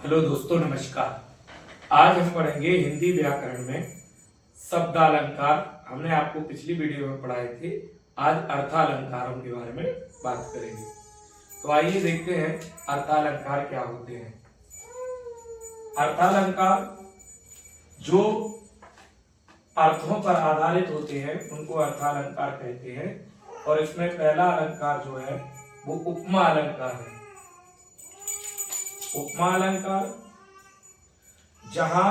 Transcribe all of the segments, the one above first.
Hello दोस्तों, नमस्कार। आज हम पढ़ेंगे हिंदी व्याकरण में शब्दालंकार। हमने आपको पिछली वीडियो में पढ़ाए थे। आज अर्थालंकारों के बारे में बात करेंगे। तो आइए देखते हैं अर्थालंकार क्या होते हैं। अर्थालंकार जो अर्थों पर आधारित होते हैं उनको अर्थालंकार कहते हैं। और इसमें पहला अलंकार जो है वो उपमा अलंकार है। उपमा अलंकार जहां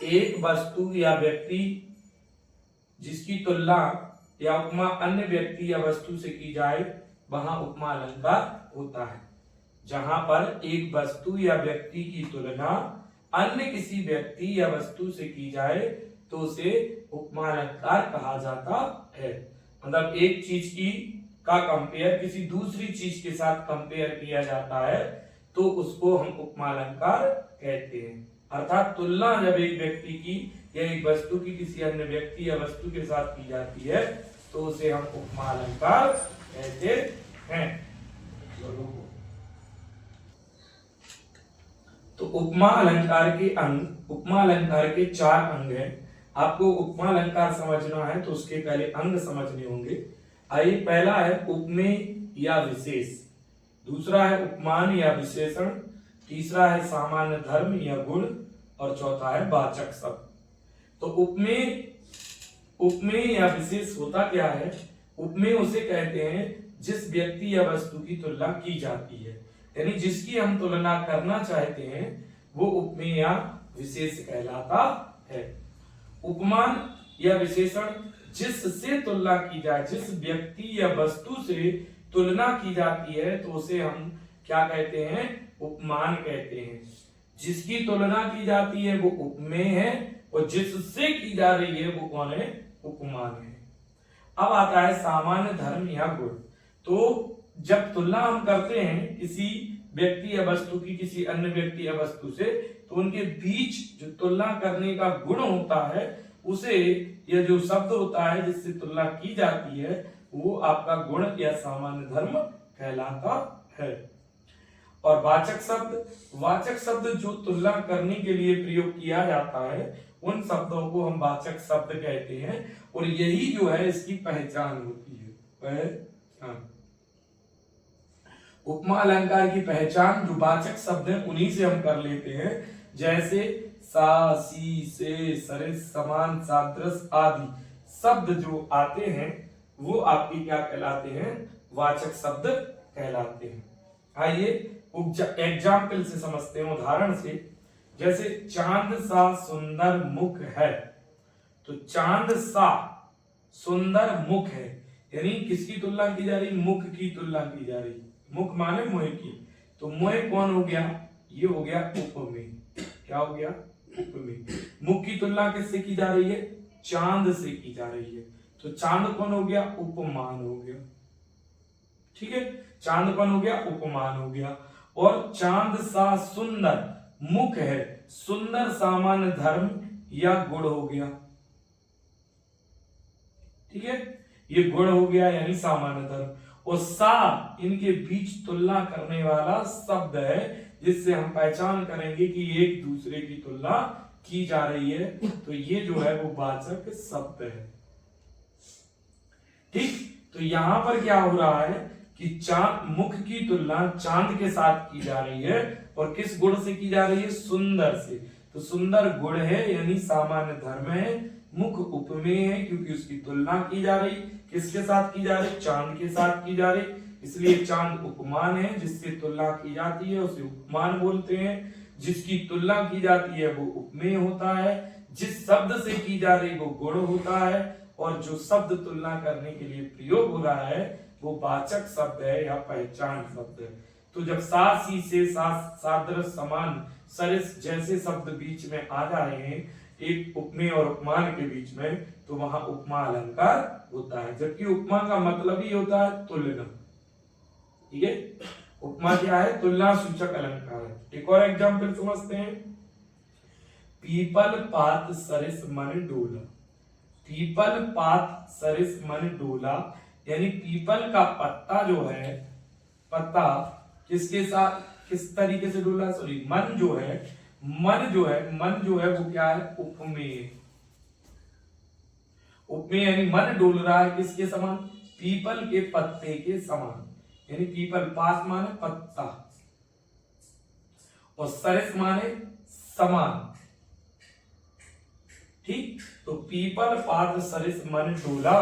एक वस्तु या व्यक्ति जिसकी तुलना या उपमा अन्य व्यक्ति या वस्तु से की जाए वहां उपमा अलंकार होता है। जहां पर एक वस्तु या व्यक्ति की तुलना अन्य किसी व्यक्ति या वस्तु से की जाए तो उसे उपमा अलंकार कहा जाता है। मतलब एक चीज का कंपेयर किसी दूसरी चीज के साथ कंपेयर किया जाता है तो उसको हम उपमा अलंकार कहते हैं। अर्थात तुलना जब एक व्यक्ति की या एक वस्तु की किसी अन्य व्यक्ति या वस्तु के साथ की जाती है तो उसे हम उपमा अलंकार कहते हैं। तो उपमा अलंकार के 4 अंग हैं। आपको उपमा अलंकार समझना है तो उसके पहले अंग समझने होंगे। आइए, पहला है उपमेय या विशेष, दूसरा है उपमान या विशेषण, तीसरा है सामान्य धर्म या गुण और चौथा है वाचक शब्द। तो उपमेय या विशेष होता क्या है? उपमेय उसे कहते हैं जिस व्यक्ति या वस्तु की तुलना की जाती है, यानी जिसकी हम तुलना करना चाहते हैं वो उपमेय या विशेष कहलाता है। उपमान या विशेषण जिससे तुलना की जाए, जिस व्यक्ति या वस्तु से तुलना की जाती है तो उसे हम क्या कहते हैं? उपमान कहते हैं। जिसकी तुलना की जाती है वो उपमेय है और जिससे की जा रही है वो कौन है? उपमान है। अब आता है सामान्य धर्म या गुण। तो जब तुलना हम करते हैं किसी व्यक्ति या वस्तु की किसी अन्य व्यक्ति या वस्तु से तो उनके बीच जो तुलना करने का गुण होता है उसे या जो शब्द होता है जिससे तुलना की जाती है वो आपका गुण या सामान्य धर्म कहलाता है। और वाचक शब्द जो तुलना करने के लिए प्रयोग किया जाता है उन शब्दों को हम वाचक शब्द कहते हैं और यही जो है इसकी पहचान होती है। पहचान उपमा अलंकार की पहचान जो वाचक शब्द है उन्हीं से हम कर लेते हैं। जैसे सा, सी, से, सरिस, समान, सादृश आदि शब्द जो आते हैं वो आपकी क्या कहलाते हैं? वाचक शब्द कहलाते हैं। आइए एग्जाम्पल से समझते हैं, उदाहरण से। जैसे चांद सा सुंदर मुख है, तो चांद सा सुंदर मुख है, यानी किसकी तुलना की जा रही? मुख की तुलना की जा रही। मुख माने मुंह की, तो मुंह कौन हो गया? ये हो गया उपमेय। क्या हो गया? उपमेय। मुख की तुलना किससे की जा रही है? चांद से की जा रही है, तो चांद कौन हो गया? उपमान हो गया। ठीक है, चांद कौन हो गया? उपमान हो गया। और चांद सा सुंदर मुख है, सुंदर सामान्य धर्म या गुण हो गया। ठीक है, ये गुण हो गया यानी सामान्य धर्म। और सा इनके बीच तुलना करने वाला शब्द है जिससे हम पहचान करेंगे कि एक दूसरे की तुलना की जा रही है, तो ये जो है वो वाचक शब्द है। ठीक, तो यहां पर क्या हो रहा है कि मुख की तुलना चांद के साथ की जा रही है और किस गुण से की जा रही है? सुंदर से। तो सुंदर गुण है यानी सामान्य धर्म है, मुख उपमेय है क्योंकि उसकी तुलना की जा रही। किसके साथ की जा रही? चांद के साथ की जा रही, इसलिए चांद उपमान है। जिससे तुलना की जाती है उसे उपमान बोलते हैं। जिसकी तुलना की जाती है वो उपमेय होता है। जिस शब्द से की जा रही वो गुण होता है और जो शब्द तुलना करने के लिए प्रयोग हो रहा है वो वाचक शब्द है या पहचान शब्द है। तो जब सा, सी, से, सादृश, समान, सरिस जैसे शब्द बीच में आ जा रहे हैं एक उपमेय और उपमान के बीच में, तो वहां उपमा अलंकार होता है। जबकि उपमा का मतलब ही होता है तुलना। ठीक है, उपमा क्या है? तुलना सूचक अलंकार है। एक और एग्जाम्पल समझते हैं। पीपल पात सरिस मन डोला। पीपल पात सरिस मन डोला यानी पीपल का पत्ता जो है, पत्ता किस तरीके से डोल रहा है, सॉरी मन जो है वो क्या है, उपमेय। उपमेय यानी मन डोल रहा है किसके समान, पीपल के पत्ते के समान, यानी पीपल पास माने पत्ता और सरिस माने समान, ठीक। तो पीपल पात सरिस मन डोला,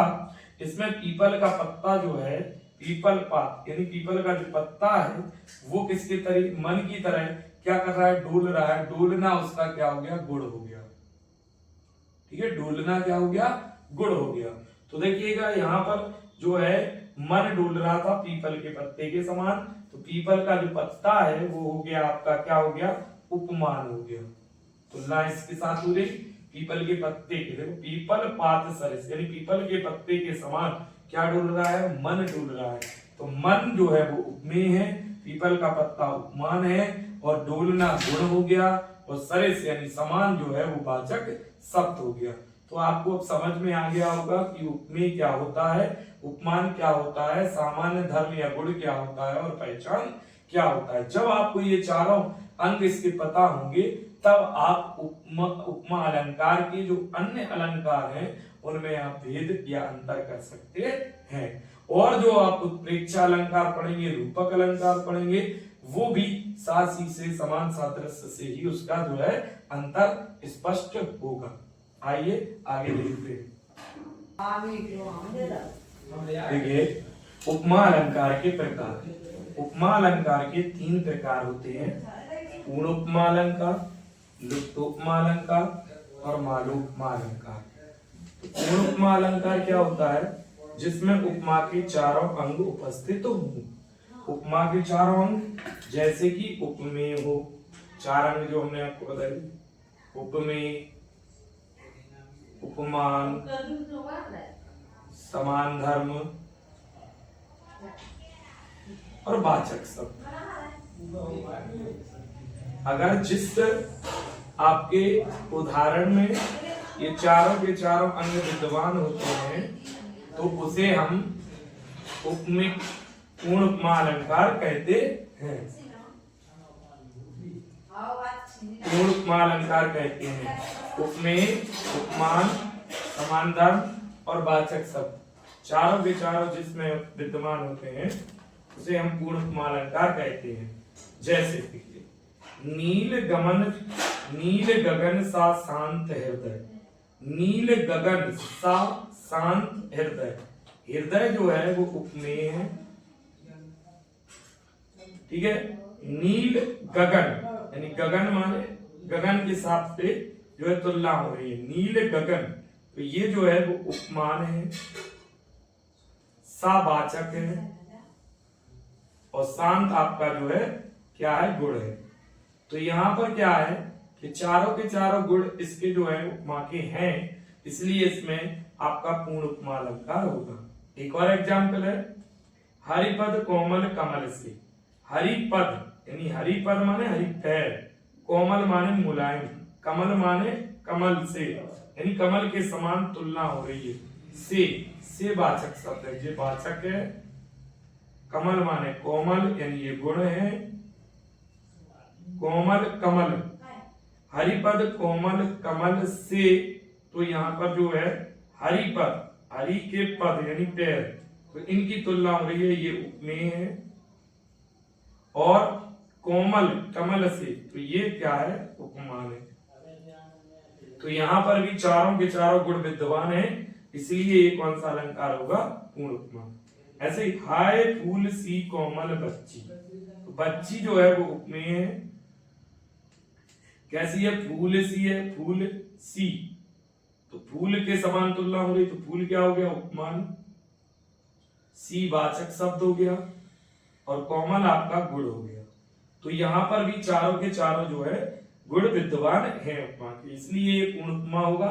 इसमें पीपल का पत्ता जो है, पीपल पात यानी पीपल का जो पत्ता है वो किसके तरह, मन की तरह क्या कर रहा है, डोल रहा है। डोलना उसका क्या हो गया, गुण हो गया, ठीक है। डोलना क्या हो गया, गुण हो गया। तो देखिएगा यहाँ पर जो है मन डोल रहा था पीपल के पत्ते के समान, तो पीपल का जो पत्ता है वो हो गया आपका क्या हो गया, उपमान हो गया। तुलना इसके साथ हो गई पीपल के पत्ते के, देखो पीपल पात सरिस यानी पीपल के पत्ते के समान क्या डोल रहा है, मन डोल रहा है। तो मन जो है वो उपमेय है, पीपल का पत्ता उपमान है और डोलना गुण हो गया और सरिस यानी समान जो है वो वाचक शब्द हो गया। तो आपको अब समझ में आ गया होगा कि उपमेय क्या होता है, उपमान क्या होता है, सामान्य धर्म या गुण क्या होता है और पहचान क्या होता है। जब आपको ये चारों अंग इसके पता होंगे तब आप उपमा अलंकार के जो अन्य अलंकार हैं उनमें आप भेद या अंतर कर सकते हैं। और जो आप उत्प्रेक्षा अलंकार पढ़ेंगे, रूपक अलंकार पढ़ेंगे, वो भी सासी से समान सादृश्य से ही उसका जो है अंतर स्पष्ट होगा। आइए आगे देखते हैं। देखिए उपमा अलंकार के प्रकार। उपमा अलंकार के 3 प्रकार होते हैं, पूर्ण उपमा अलंकार, लुप्त उपमा अलंकार और मालोपमा अलंकार। पूर्ण उपमा अलंकार क्या होता है, जिसमें उपमा के चारों अंग उपस्थित हो। उपमा के चारों अंग जैसे कि उपमेय हो, 4 अंग जो हमने आपको बताए, उपमेय, उपमान, समान धर्म और वाचक शब्द। अगर जिस आपके उदाहरण में ये चारों के चारों अंग विद्यमान होते हैं तो उसे हम उपमेय पूर्ण उपमा अलंकार कहते हैं। पूर्ण उपमा अलंकार कहते हैं उपमेय, उपमान, समान धर्म और वाचक शब्द, चारों के चारों जिसमें विद्यमान होते हैं उसे हम पूर्ण उपमा अलंकार कहते हैं। जैसे नील गगन सा शांत हृदय, नील गगन सा शांत हृदय, हृदय जो है वो उपमेय है, ठीक है। नील गगन यानी गगन माने गगन के साथ से जो है तुलना हो रही है, नील गगन, तो ये जो है वो उपमान है, सा वाचक है और शांत आपका जो है क्या है, गुण है। तो यहाँ पर क्या है कि चारों के चारों गुण इसके जो है उपमा के हैं, इसलिए इसमें आपका पूर्ण उपमा अलंकार होगा। एक और एग्जाम्पल है, हरिपद कोमल कमल से। हरिपद यानी हरिपद माने हरि पैर, कोमल माने मुलायम, कमल माने कमल से यानी कमल के समान तुलना हो रही है। से वाचक शब्द है, ये वाचक है। कमल माने कोमल यानी ये गुण है, कोमल कमल, हरिपद कोमल कमल से, तो यहाँ पर जो है हरिपद, हरि के पद यानी पैर, तो इनकी तुलना हो रही है, ये उपमेय है। और कोमल कमल से, तो ये क्या है, उपमान है। तो यहाँ पर भी चारों के चारों गुण विद्यमान है, इसलिए ये कौन सा अलंकार होगा, पूर्ण उपमा। ऐसे ही हाय फूल सी कोमल बच्ची, तो बच्ची जो है वो उपमेय है। कैसी है, फूल सी है, फूल सी, तो फूल के समान तुलना हो रही, तो फूल क्या हो गया, उपमान, सी वाचक शब्द हो गया और कोमल आपका गुण हो गया। तो यहाँ पर भी चारों के चारों जो है गुण विद्यमान है उपमा के, इसलिए ये पूर्ण उपमा होगा।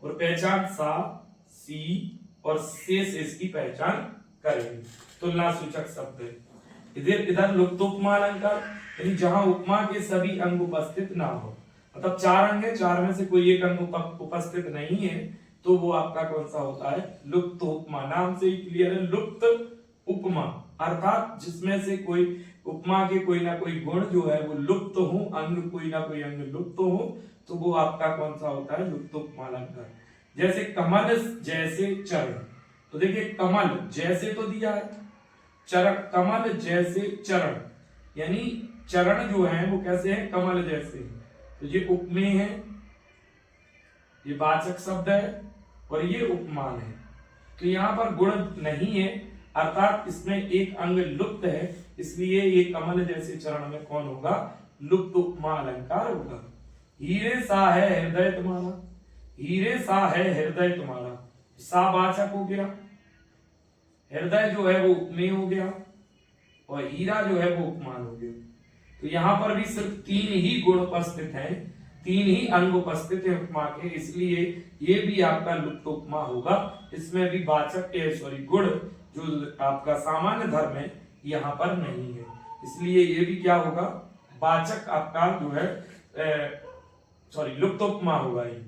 और पहचान सा, सी और से इसकी पहचान करेंगे, तुलना सूचक शब्द है। इधर लुप्त उपमा अलंकार यानी जहां उपमा के सभी अंग उपस्थित ना हो, मतलब 4 अंग है, 4 में से कोई एक अंग उपस्थित नहीं है, तो वो आपका कौन सा होता है, लुप्त उपमा। नाम से ही क्लियर है, लुप्त उपमा, अर्थात जिसमें से कोई उपमा के कोई ना कोई गुण जो है वो लुप्त हो, अंग कोई ना कोई अंग लुप्त हो, तो वो आपका कौन सा होता है, लुप्त उपमा अलंकार। जैसे कमल जैसे चरण, तो देखिए कमल जैसे तो दिया है, चरण, कमल जैसे चरण, यानी चरण जो है वो कैसे है, कमल जैसे, तो ये उपमेय है, ये वाचक शब्द है और ये उपमान है। तो यहाँ पर गुण नहीं है, अर्थात इसमें एक अंग लुप्त है, इसलिए ये कमल जैसे चरण में कौन होगा, लुप्त उपमा अलंकार होगा। हीरे सा है हृदय तुम्हारा, हीरे सा है हृदय तुम्हारा, सा वाचक हो गया, हृदय जो है वो उपमेय हो गया और हीरा जो है वो उपमान हो गया। तो यहाँ पर भी सिर्फ 3 ही गुण उपस्थित हैं, 3 ही अंग उपस्थित है उपमा के, इसलिए ये भी आपका लुप्त उपमा होगा। इसमें भी वाचक गुण जो आपका सामान्य धर्म है यहाँ पर नहीं है, इसलिए ये भी क्या होगा, वाचक आपका जो है लुप्त उपमा होगा। ये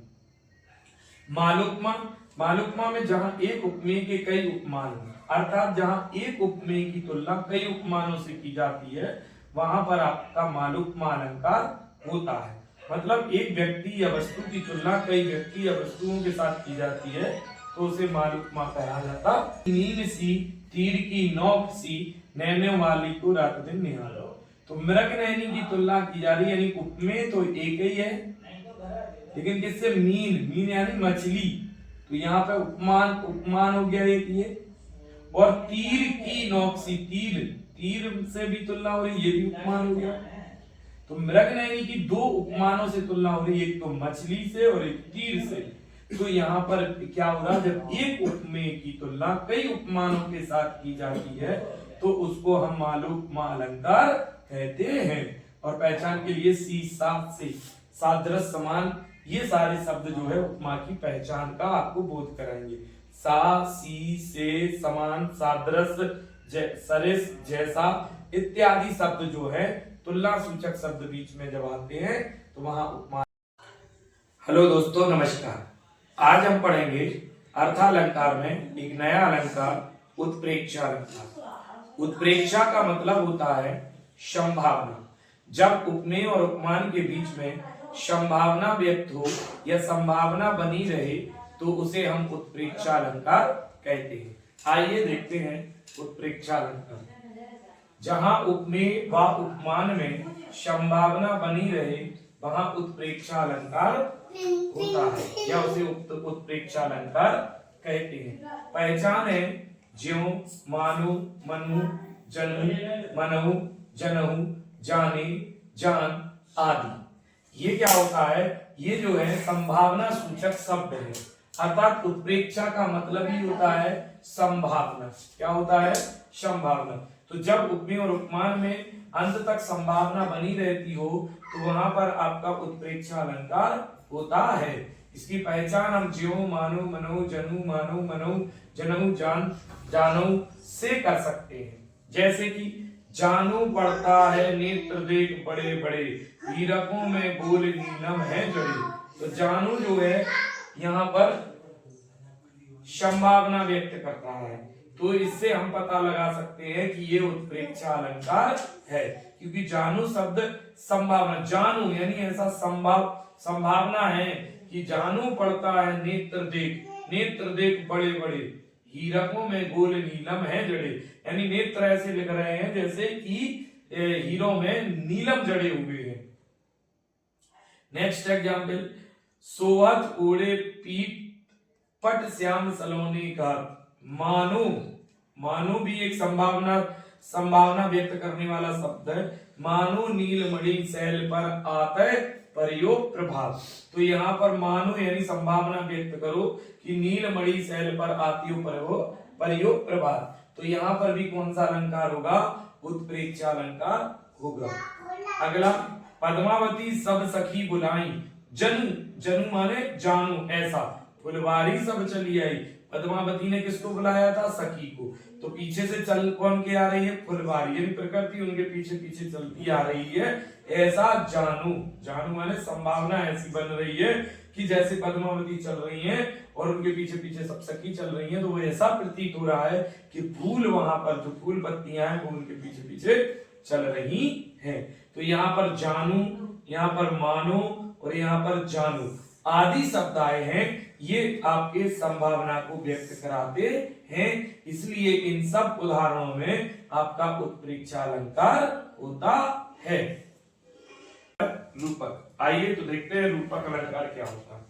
मालुपमा, मालुपमा में जहां एक उपमेय के कई उपमान, अर्थात जहां एक उपमेय की तुलना कई उपमानों से की जाती है, वहां पर आपका मालुपमा अलंकार होता है। मतलब एक व्यक्ति या वस्तु की तुलना कई व्यक्ति या वस्तुओं के साथ की जाती है, तो उसे मालुपमा कहा जाता। नील सी तीर की नोक सी नैने वाली को रात दिन निहारो, तो मृग नैनी की तुलना की जा रही है, यानी उपमेय तो एक ही है, लेकिन किससे, मीन, मीन यानी मछली, तो यहाँ पे उपमान, उपमान हो गया एक ये। और तीर की नोक सी, तीर, तीर से भी तुलना हो रही, ये भी उपमान हो गया। तो मृग नैनी की 2 उपमानों से तुलना हो रही है, एक तो मछली से और एक तीर से। तो यहाँ पर क्या हो रहा है, जब एक उपमेय की तुलना कई उपमानों के साथ की जाती है, तो उसको हम मालुपमा अलंकार कहते हैं। और पहचान के लिए सी, साथ से, सादृश, समान, ये सारे शब्द जो है उपमा की पहचान का आपको बोध कराएंगे। सा, सी, से, समान, सादृश, सरिस, जैसा इत्यादि शब्द जो है तुलना सूचक शब्द बीच में जब आते हैं तो वहां उपमा। हेलो दोस्तों, नमस्कार। आज हम पढ़ेंगे अर्थालंकार में एक नया अलंकार, उत्प्रेक्षा अलंकार। उत्प्रेक्षा का मतलब होता है संभावना। जब उपमेय और उपमान के बीच में संभावना व्यक्त हो या संभावना बनी रहे, तो उसे हम उत्प्रेक्षा अलंकार कहते हैं। आइए देखते हैं उत्प्रेक्षा अलंकार। जहां उपमेय व उपमान में संभावना बनी रहे, वहां उत्प्रेक्षा अलंकार होता है या उसे उत्प्रेक्षा अलंकार कहते हैं। पहचान है ज्यों, मानो, मनु, जनु, मनहु, जनहु, जाने, जान आदि। ये क्या होता है, ये जो है संभावना सूचक शब्द है, अर्थात उत्प्रेक्षा का मतलब ही होता है संभावना। क्या होता है, संभावना। तो जब उपमेय और उपमान में अंत तक संभावना बनी रहती हो, तो वहां पर आपका उत्प्रेक्षा अलंकार होता है। इसकी पहचान हम ज्यों, मानो, मनो, जनु, मानो, मनो, जनहु, जान, जानो से कर सकते हैं। जैसे कि जानू पड़ता है नेत्र देख बड़े बड़े, हीरकों में गोल नीलम है जड़े। तो जानू जो है यहाँ पर संभावना व्यक्त करता है, तो इससे हम पता लगा सकते हैं कि ये उत्प्रेक्षा अलंकार है, क्योंकि जानू शब्द संभावना, जानू यानी ऐसा संभावना है कि जानू पड़ता है नेत्र देख बड़े बड़े, हीरकों में गोल नीलम है जड़े, यानी नेत्र ऐसे लिख रहे हैं जैसे कि हीरों में नीलम जड़े हुए हैं। नेक्स्ट एग्जाम्पल, सोहत ओढ़े पीठ पट श्याम सलोनी का। मानो, मानो भी एक संभावना व्यक्त करने वाला शब्द है। मानो नीलमणि शैल पर आते प्रयोग प्रभाव। तो यहाँ पर मानो यानी संभावना व्यक्त करो कि नीलमणि शैल पर आती हो प्रयोग प्रभाव। तो यहाँ पर भी कौन सा अलंकार होगा, उत्प्रेक्षा अलंकार होगा। अगला, पद्मावती सब सखी बुलाई, जनु, जनु माने जानू, ऐसा फुलवारी सब चली आई। पद्मावती ने किसको बुलाया था, सखी को। तो पीछे से चल कौन के आ रही है, फुलवारी, यानी प्रकृति उनके पीछे पीछे चलती आ रही है। ऐसा जानू, जानू माने संभावना ऐसी बन रही है कि जैसे पद्मावती चल रही हैं और उनके पीछे पीछे सब सखी चल रही हैं, तो वो ऐसा प्रतीत हो रहा है कि फूल, वहां पर जो फूल पत्तियां हैं वो उनके पीछे पीछे चल रही हैं। तो यहाँ पर जानू, यहाँ पर मानो और यहाँ पर जानू आदि शब्द आए हैं, ये आपके संभावना को व्यक्त कराते हैं, इसलिए इन सब उदाहरणों में आपका उत्प्रेक्षा अलंकार होता है। रूपक, आइए तो देखते हैं रूपक अलंकार क्या होता है।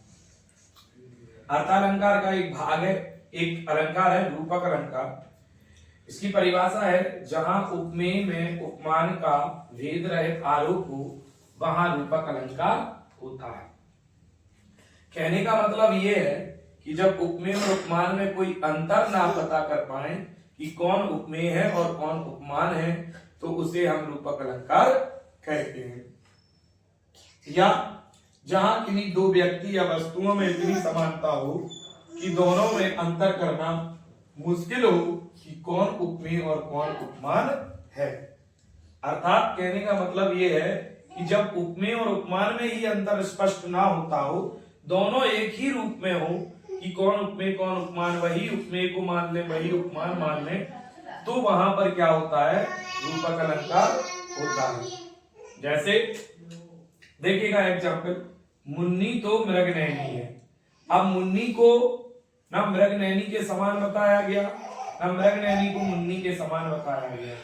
अर्थालंकार का एक भाग है, एक अलंकार है रूपक अलंकार। इसकी परिभाषा है जहां उपमेय में उपमान का भेद रहित आरोप हो वहां रूपक अलंकार होता है। कहने का मतलब ये है कि जब उपमेय और उपमान में कोई अंतर ना पता कर पाए कि कौन उपमेय है और कौन उपमान है, तो उसे हम रूपक अलंकार कहते हैं। या जहां किन्हीं दो व्यक्ति या वस्तुओं में इतनी समानता हो कि दोनों में अंतर करना मुश्किल हो कि कौन उपमेय और कौन उपमान है। अर्थात कहने का मतलब यह है कि जब उपमेय और उपमान में ही अंतर स्पष्ट ना होता हो, दोनों एक ही रूप में हो कि कौन उपमेय कौन उपमान, वही उपमेय को मान ले वही उपमान मान ले, तो वहां पर क्या होता है, रूपक अलंकार होता है। जैसे देखिएगा एग्जाम्पल, मुन्नी तो मृगनयनी है। अब मुन्नी को ना मृगनयनी के समान बताया गया, ना मृगनयनी को मुन्नी के समान बताया गया।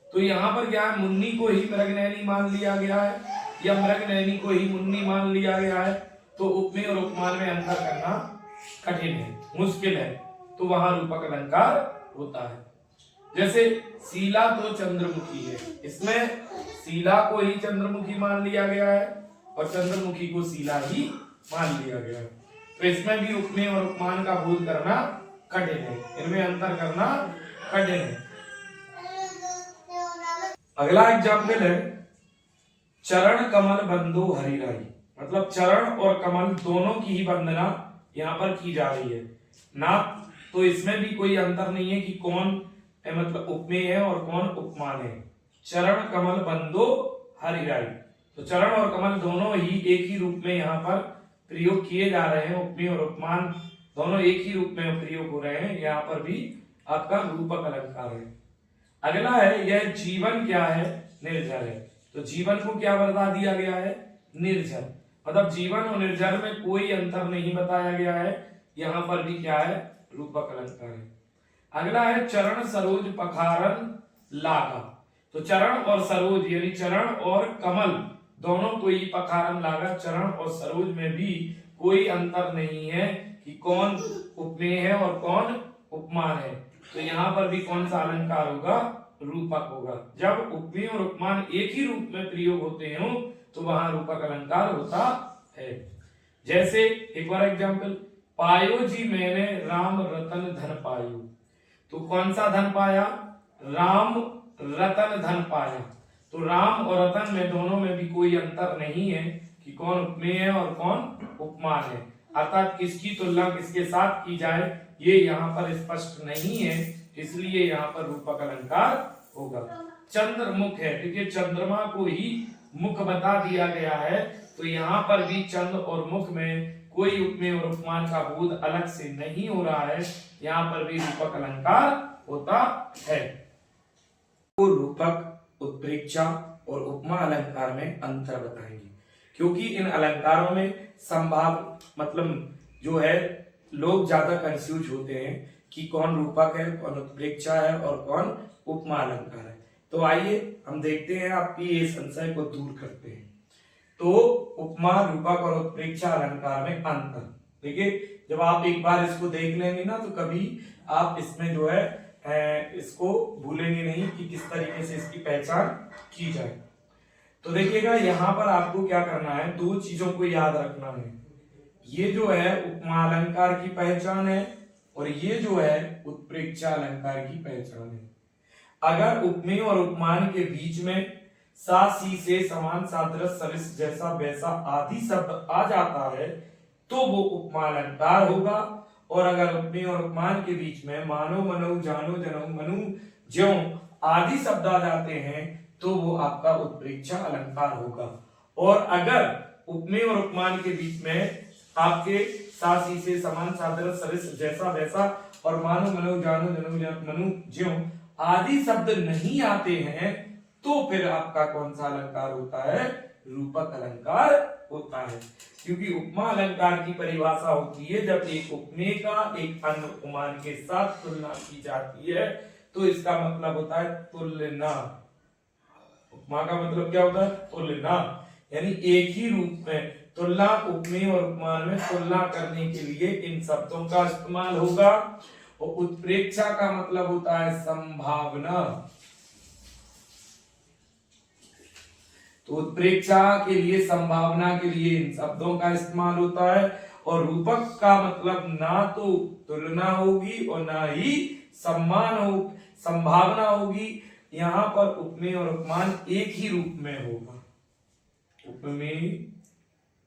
तो यहाँ पर क्या है, मुन्नी को ही मृगनयनी मान लिया गया है या मृगनयनी को ही मुन्नी मान लिया गया है, तो उपमेय और उपमान में अंतर करना कठिन है, मुश्किल है, तो वहां रूपक अलंकार होता है। जैसे शीला तो चंद्रमुखी है, इसमें शीला को ही चंद्रमुखी मान लिया गया है और चंद्रमुखी को शीला ही मान लिया गया है, तो इसमें भी उपमेय और उपमान का बोध करना कठिन है, इनमें अंतर करना कठिन है। अगला एग्जाम्पल है चरण कमल बंदो हरिराई, मतलब चरण और कमल दोनों की ही वंदना यहाँ पर की जा रही है ना, तो इसमें भी कोई अंतर नहीं है कि कौन मतलब उपमेय है और कौन उपमान है। चरण कमल बंदो हरिराई, तो चरण और कमल दोनों ही एक ही रूप में यहाँ पर प्रयोग किए जा रहे हैं, उपमेय और उपमान दोनों एक ही रूप में प्रयोग हो रहे हैं, यहाँ पर भी आपका रूपक अलंकार है। अगला है यह जीवन क्या है, निर्जर है, तो जीवन को क्या बता दिया गया है, निर्जर, मतलब जीवन और निर्जर में कोई अंतर नहीं बताया गया है, यहाँ पर भी क्या है, रूपक अलंकार है। अगला है चरण सरोज पखारन लागा, तो चरण और सरोज यानी चरण और कमल दोनों को ही पखारन लागा, चरण और सरोज में भी कोई अंतर नहीं है कि कौन उपमेय है और कौन उपमान है, तो यहाँ पर भी कौन सा अलंकार होगा, रूपक होगा। जब उपमेय और उपमान एक ही रूप में प्रयोग होते हो तो वहां रूपक अलंकार होता है। जैसे एक बार एग्जांपल, पायो जी मैंने राम रतन धन पायो, तो कौन सा धन पाया, राम रतन धन पाया, तो राम और रतन में दोनों में भी कोई अंतर नहीं है कि कौन उपमेय है और कौन उपमान है, अर्थात किसकी तुलना किसके साथ की जाए ये यहाँ पर स्पष्ट नहीं है, इसलिए यहाँ पर रूपक अलंकार होगा। चंद्रमुख है, देखिए चंद्रमा को ही मुख बता दिया गया है, तो यहाँ पर भी चंद्र और मुख में कोई उपमेय और उपमान का बोध अलग से नहीं हो रहा है, यहाँ पर भी रूपक अलंकार होता है। तो रूपक, उत्प्रेक्षा और उपमा अलंकार में अंतर बताएंगे, क्योंकि इन अलंकारों में संभाव मतलब जो है लोग ज्यादा कंफ्यूज होते हैं कि कौन रूपक है, कौन उत्प्रेक्षा है और कौन उपमा अलंकार है। तो आइए हम देखते हैं, आपकी ये संशय को दूर करते हैं। तो उपमा, रूपक और उत्प्रेक्षा अलंकार में अंतर देखिए, जब आप एक बार इसको देख लेंगे ना तो कभी आप इसमें जो है इसको भूलेंगे नहीं कि किस तरीके से इसकी पहचान की जाए। तो देखिएगा यहाँ पर आपको क्या करना है, दो चीजों को याद रखना है, ये जो है उपमा अलंकार की पहचान है और ये जो है उत्प्रेक्षा अलंकार की पहचान है। अगर उपमेय और उपमान के बीच में सा सी से समान सादृश सरिस जैसा वैसा आदि शब्द आ जाता है तो वो उपमा अलंकार होगा, और अगर उपमेय और उपमान के बीच में मानो मनो जानो जनो मनु ज्यों आदि शब्द आ जाते हैं तो वो आपका उत्प्रेक्षा अलंकार होगा। और अगर उपमेय और उपमान के बीच में आपके सा सी से समान सादृश सरिस जैसा वैसा और मानो मनो जानो जनो मनु ज्यों आदि शब्द नहीं आते हैं तो फिर आपका कौन सा अलंकार होता है? रूपक अलंकार होता है। क्योंकि उपमा अलंकार की परिभाषा होती है जब एक उपमेय का एक अन्य उपमान के साथ तुलना की जाती है, तो इसका मतलब होता है तुलना। उपमा का मतलब क्या होता है? तुलना। यानी एक ही रूप में तुलना, उपमेय और उपमान में तुलना करने के लिए इन शब्दों का इस्तेमाल होगा। और उत्प्रेक्षा का मतलब होता है संभावना। तो उत्प्रेक्षा के लिए, संभावना के लिए इन शब्दों का इस्तेमाल होता है। और रूपक का मतलब ना तो तुलना होगी और ना ही संभावना होगी। यहां पर उपमेय और उपमान एक ही रूप में होगा। उपमेय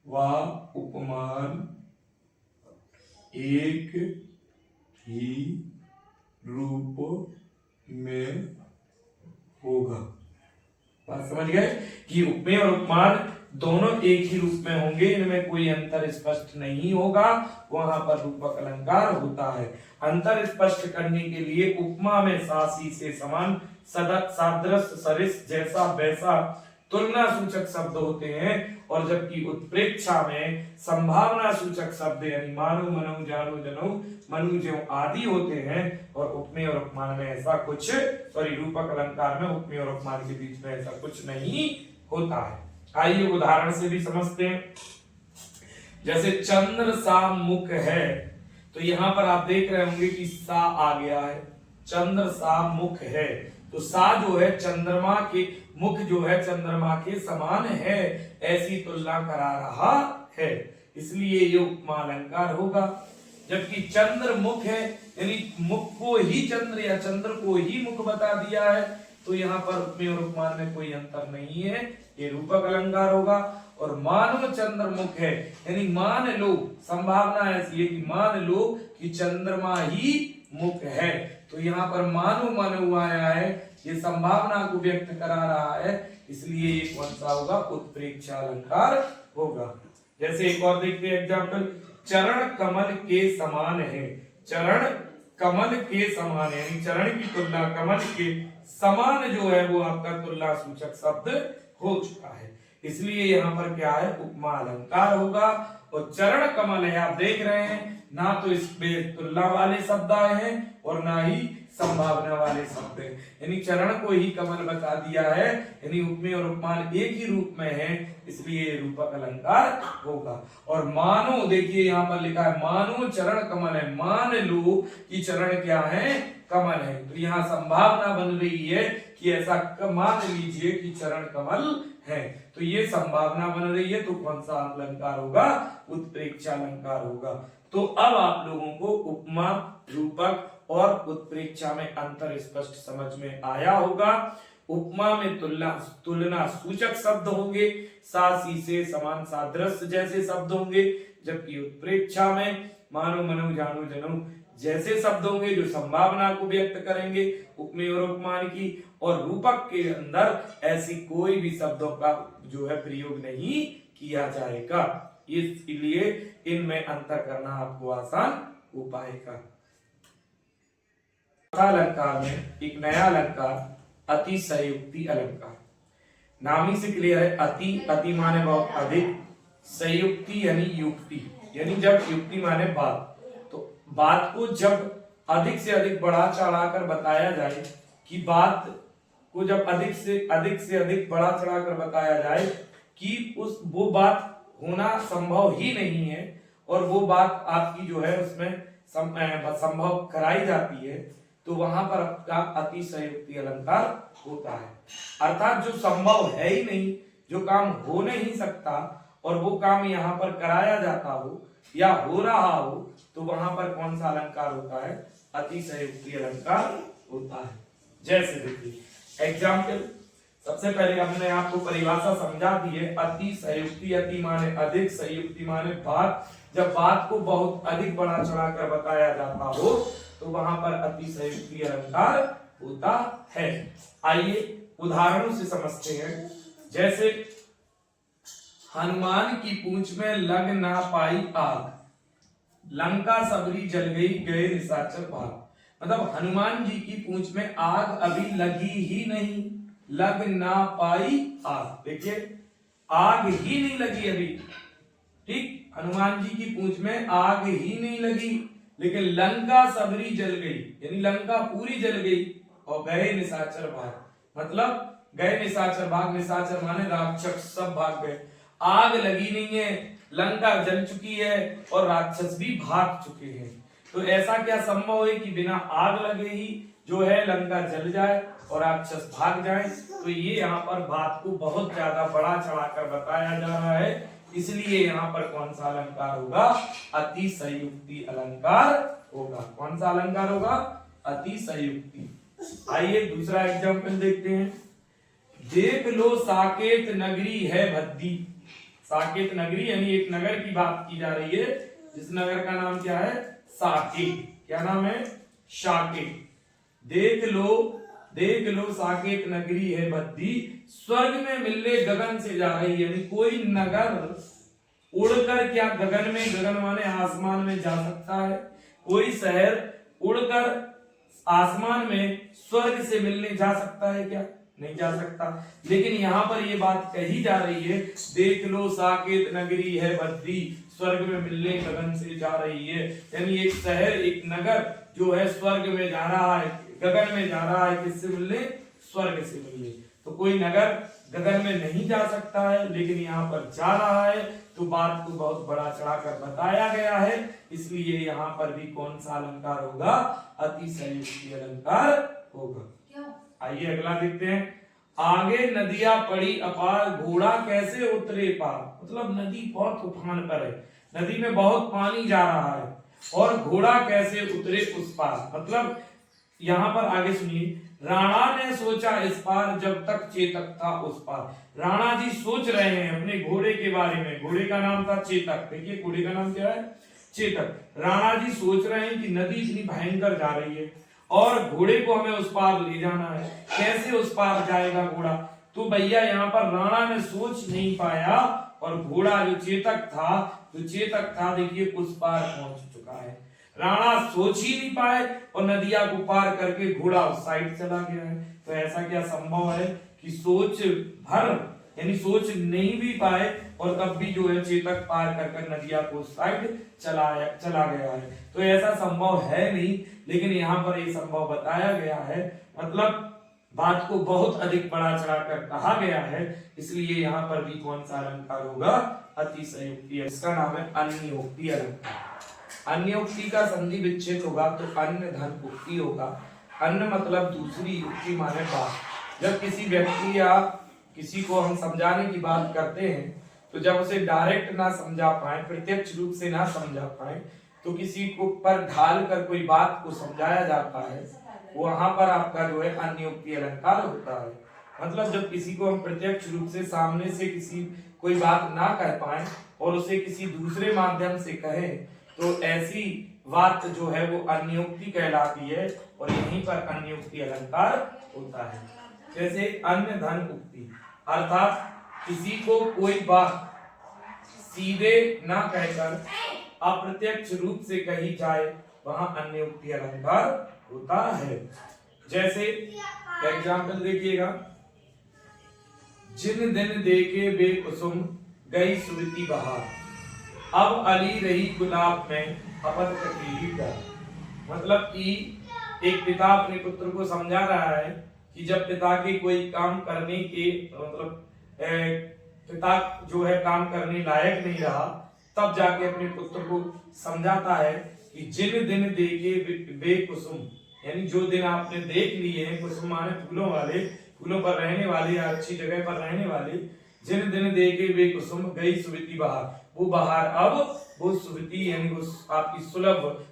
व उपमान एक ही रूप में होगा। बात समझ गए कि उपमेय और उपमान दोनों एक ही रूप में होंगे, इनमें कोई अंतर स्पष्ट नहीं होगा, वहां पर रूपक अलंकार होता है। अंतर स्पष्ट करने के लिए उपमा में सासी से समान, सादृश्य, सरिस, जैसा, वैसा तुलना सूचक शब्द होते हैं। और जबकि उत्प्रेक्षा में संभावना सूचक शब्द यानी मानो, मनो, जानो, जनो, मनु, ज्यों आदि होते हैं। और उपमेय और उपमान में ऐसा कुछ, रूपक अलंकार में उपमेय और उपमान के बीच में ऐसा कुछ नहीं होता है। आइए उदाहरण से भी समझते हैं। जैसे चंद्र सा मुख है, तो यहां पर आप देख रहे होंगे कि सा आ गया है। चंद्र सा मुख है, तो सा जो है चंद्रमा के, मुख जो है चंद्रमा के समान है, ऐसी तुलना करा रहा है, इसलिए ये उपमा अलंकार होगा। जबकि चंद्र मुख है, यानी मुख को ही चंद्र या चंद्र को ही मुख बता दिया है, तो यहाँ पर उपमेय और उपमान में कोई अंतर नहीं है, ये रूपक अलंकार होगा। और मानो चंद्र मुख है, यानी मान लो, संभावना ऐसी है कि मान लो कि चंद्रमा ही मुख है, तो यहाँ पर मानो मानो आया है, ये संभावना को व्यक्त करा रहा है, इसलिए ये कौन सा होगा? उत्प्रेक्षा अलंकार होगा। जैसे एक और देखते हैं एग्जाम्पल, चरण कमल के समान है। चरण कमल के समान है, यानी चरण की तुलना कमल के समान जो है वो आपका तुलना सूचक शब्द हो चुका है, इसलिए यहाँ पर क्या है? उपमा अलंकार होगा। और चरण कमल है, आप देख रहे हैं ना तो इसमें तुलना वाले शब्द आए हैं और ना ही संभावना वाले शब्द हैं, यानी चरण को ही कमल बता दिया है, यानी उपमेय और उपमान एक ही रूप में है, इसलिए रूपक अलंकार होगा। और मानो, देखिए यहाँ पर लिखा है मानो चरण कमल है, मान लो कि चरण क्या है? कमल है, तो यहाँ संभावना बन रही है कि ऐसा मान लीजिए कि चरण कमल है, तो ये संभावना बन रही है, तो कौन सा अलंकार होगा? उत्प्रेक्षा अलंकार होगा। तो अब आप लोगों को उपमा, रूपक और उत्प्रेक्षा में अंतर स्पष्ट समझ में आया होगा। उपमा में तुलना सूचक शब्द होंगे, सा, सी, से, समान, सादृश्य जैसे शब्द होंगे, जबकि उत्प्रेक्षा में मानो, मनो, जानो, जनो जैसे शब्द होंगे जो संभावना को व्यक्त करेंगे उपमेय और उपमान की। और रूपक के अंदर ऐसी कोई भी शब्दों का जो है प्रयोग नहीं किया जाएगा, इसलिए इनमें अंतर करना आपको आसान हो पाएगा। अलंकार में एक नया अलंकार अतिशयोक्ति अलंकार, नाम ही से क्लियर है। अति माने बहुत अधिक, संयुक्ति यानी युक्ति, यानी जब युक्ति माने बात, तो बात को जब अधिक से अधिक बढ़ा चढ़ाकर बताया जाए, कि बात को जब अधिक से अधिक बढ़ा चढ़ाकर बताया जाए कि वो बात होना संभव ही नहीं है, और वो बात आपकी जो है उसमें संभव कराई जाती है, तो वहां पर आपका अतिशयोक्ति अलंकार होता है। अर्थात जो संभव है ही नहीं, जो काम हो नहीं सकता, और वो काम यहाँ पर कराया जाता हो या हो रहा हो, तो वहां पर कौन सा अलंकार होता है? अतिशयोक्ति अलंकार होता है। जैसे देखिए एग्जाम्पल, सबसे पहले हमने आपको परिभाषा समझा दी है। अतिशयोक्ति, अति माने अधिक, संयुक्ति माने बात, जब बात को बहुत अधिक बढ़ा चढ़ाकर बताया जाता हो, तो वहां पर अतिशयोक्ति अलंकार होता है। आइए उदाहरणों से समझते हैं। जैसे हनुमान की पूंछ में लग ना पाई आग, लंका सबरी जल गई, गए निशाचर भाग। मतलब हनुमान जी की पूंछ में आग अभी लगी ही नहीं, लग ना पाई आग। देखिए आग ही नहीं लगी अभी, ठीक, हनुमान जी की पूंछ में आग ही नहीं लगी, लेकिन लंका सबरी जल गई, यानी लंका पूरी जल गई। और गए निशाचर भाग, मतलब गए निशाचर भाग, निशाचर माने राक्षस सब भाग गए। आग लगी नहीं है, लंका जल चुकी है और राक्षस भी भाग चुके हैं। तो ऐसा क्या संभव है कि बिना आग लगे ही जो है लंका जल जाए और राक्षस भाग जाए? तो ये यहाँ पर बात को बहुत ज्यादा बड़ा चढ़ाकर बताया जा रहा है, इसलिए यहाँ पर कौन सा अलंकार होगा? अतिशयोक्ति अलंकार होगा। कौन सा अलंकार होगा? अतिशयोक्ति। आइए दूसरा एग्जाम्पल देखते हैं। देख लो साकेत नगरी है भद्दी। साकेत नगरी यानी एक नगर की बात की जा रही है, जिस नगर का नाम क्या है? साकेत। क्या नाम है? साकेत। देख लो साकेत नगरी है भद्दी, स्वर्ग में मिलने गगन से जा रही है। यानी कोई नगर उड़कर क्या गगन में, गगन माने आसमान में जा सकता है? कोई शहर उड़कर आसमान में स्वर्ग से मिलने जा सकता है क्या? नहीं जा सकता। लेकिन यहाँ पर ये बात कही जा रही है, देख लो साकेत नगरी है भद्दी, स्वर्ग में मिलने गगन से जा रही है। यानी एक शहर, एक नगर जो है स्वर्ग में जा रहा है, गगन में जा रहा है, किससे मिलने? स्वर्ग से मिलने। तो कोई नगर गगन में नहीं जा सकता है, लेकिन यहाँ पर जा रहा है, तो बात को बहुत बड़ा चढ़ाकर बताया गया है, इसलिए यहाँ पर भी कौन सा अलंकार होगा? अतिशयोक्ति अलंकार होगा। आइए अगला देखते हैं। आगे नदियां पड़ी अपार, घोड़ा कैसे उतरे पार। मतलब नदी बहुत उफान पर है, नदी में बहुत पानी जा रहा है, और घोड़ा कैसे उतरे उस पार। मतलब यहाँ पर आगे सुनिए, राणा ने सोचा इस पार, जब तक चेतक था उस पार। राणा जी सोच रहे हैं अपने घोड़े के बारे में, घोड़े का नाम था चेतक। देखिए घोड़े का नाम क्या है? चेतक। राणा जी सोच रहे हैं कि नदी इतनी भयंकर जा रही है और घोड़े को हमें उस पार ले जाना है, कैसे उस पार जाएगा घोड़ा? तो भैया यहाँ पर राणा ने सोच नहीं पाया, और घोड़ा जो चेतक था देखिए उस पार पहुंच चुका है। राणा सोच ही नहीं पाए और नदिया को पार करके घोड़ा उस साइड चला गया है। तो ऐसा क्या संभव है कि सोच भर, यानी सोच नहीं भी पाए और तब भी जो है चेतक पार कर नदिया को उस साइड चला गया है? तो ऐसा संभव है नहीं, लेकिन यहाँ पर ये संभव बताया गया है। मतलब बात को बहुत अधिक बड़ा चढ़ाकर कहा गया है, इसलिए यहाँ पर भी कौन सा अलंकार होगा? अतिशयोक्ति। इसका नाम है अन्योक्ति अलंकार। अन्योक्ति का संधि विच्छेद होगा तो अन्य धन उक्ति होगा। अन्य मतलब दूसरी, युक्ति माने बात। जब किसी व्यक्ति या किसी को हम समझाने की बात करते हैं, तो जब उसे डायरेक्ट ना समझा पाए, प्रत्यक्ष रूप से ना समझा पाए, तो किसी को पर ढाल कर कोई बात को समझाया जाता है, वहां पर आपका जो है अन्योक्ति अलंकार होता है। मतलब जब किसी को हम प्रत्यक्ष रूप से सामने से किसी कोई बात ना कह पाए और उसे किसी दूसरे माध्यम से कहें, तो ऐसी बात जो है वो अन्योक्ति कहलाती है, और यहीं पर अन्योक्ति अलंकार होता है। जैसे अन्य धन उक्ति, अर्थात किसी को कोई बात सीधे ना कहकर अप्रत्यक्ष रूप से कही जाए, वहां अन्योक्ति अलंकार होता है। जैसे एग्जाम्पल देखिएगा, जिन दिन देखे बेकुसुम गई सुरती बहार, अब अली रही गुलाब में अपत कटीली डर। मतलब कि एक पिता अपने पुत्र को समझा रहा है कि जब पिता के कोई काम करने के मतलब पिता जो है काम करने लायक नहीं रहा, तब जाके अपने पुत्र को समझाता है कि जिन दिन देखे बेकुसुम, यानी जो दिन आपने देख लिए हैं, कुसुम माने फूलों वाले, फूलों पर रहने वाले या अच्छी जगह पर रहने वाले, जिन दिन देखे बेकुसुम गई सुरती बहार, वो बहार अब वो सुरती यानी वो आपकी सुलभ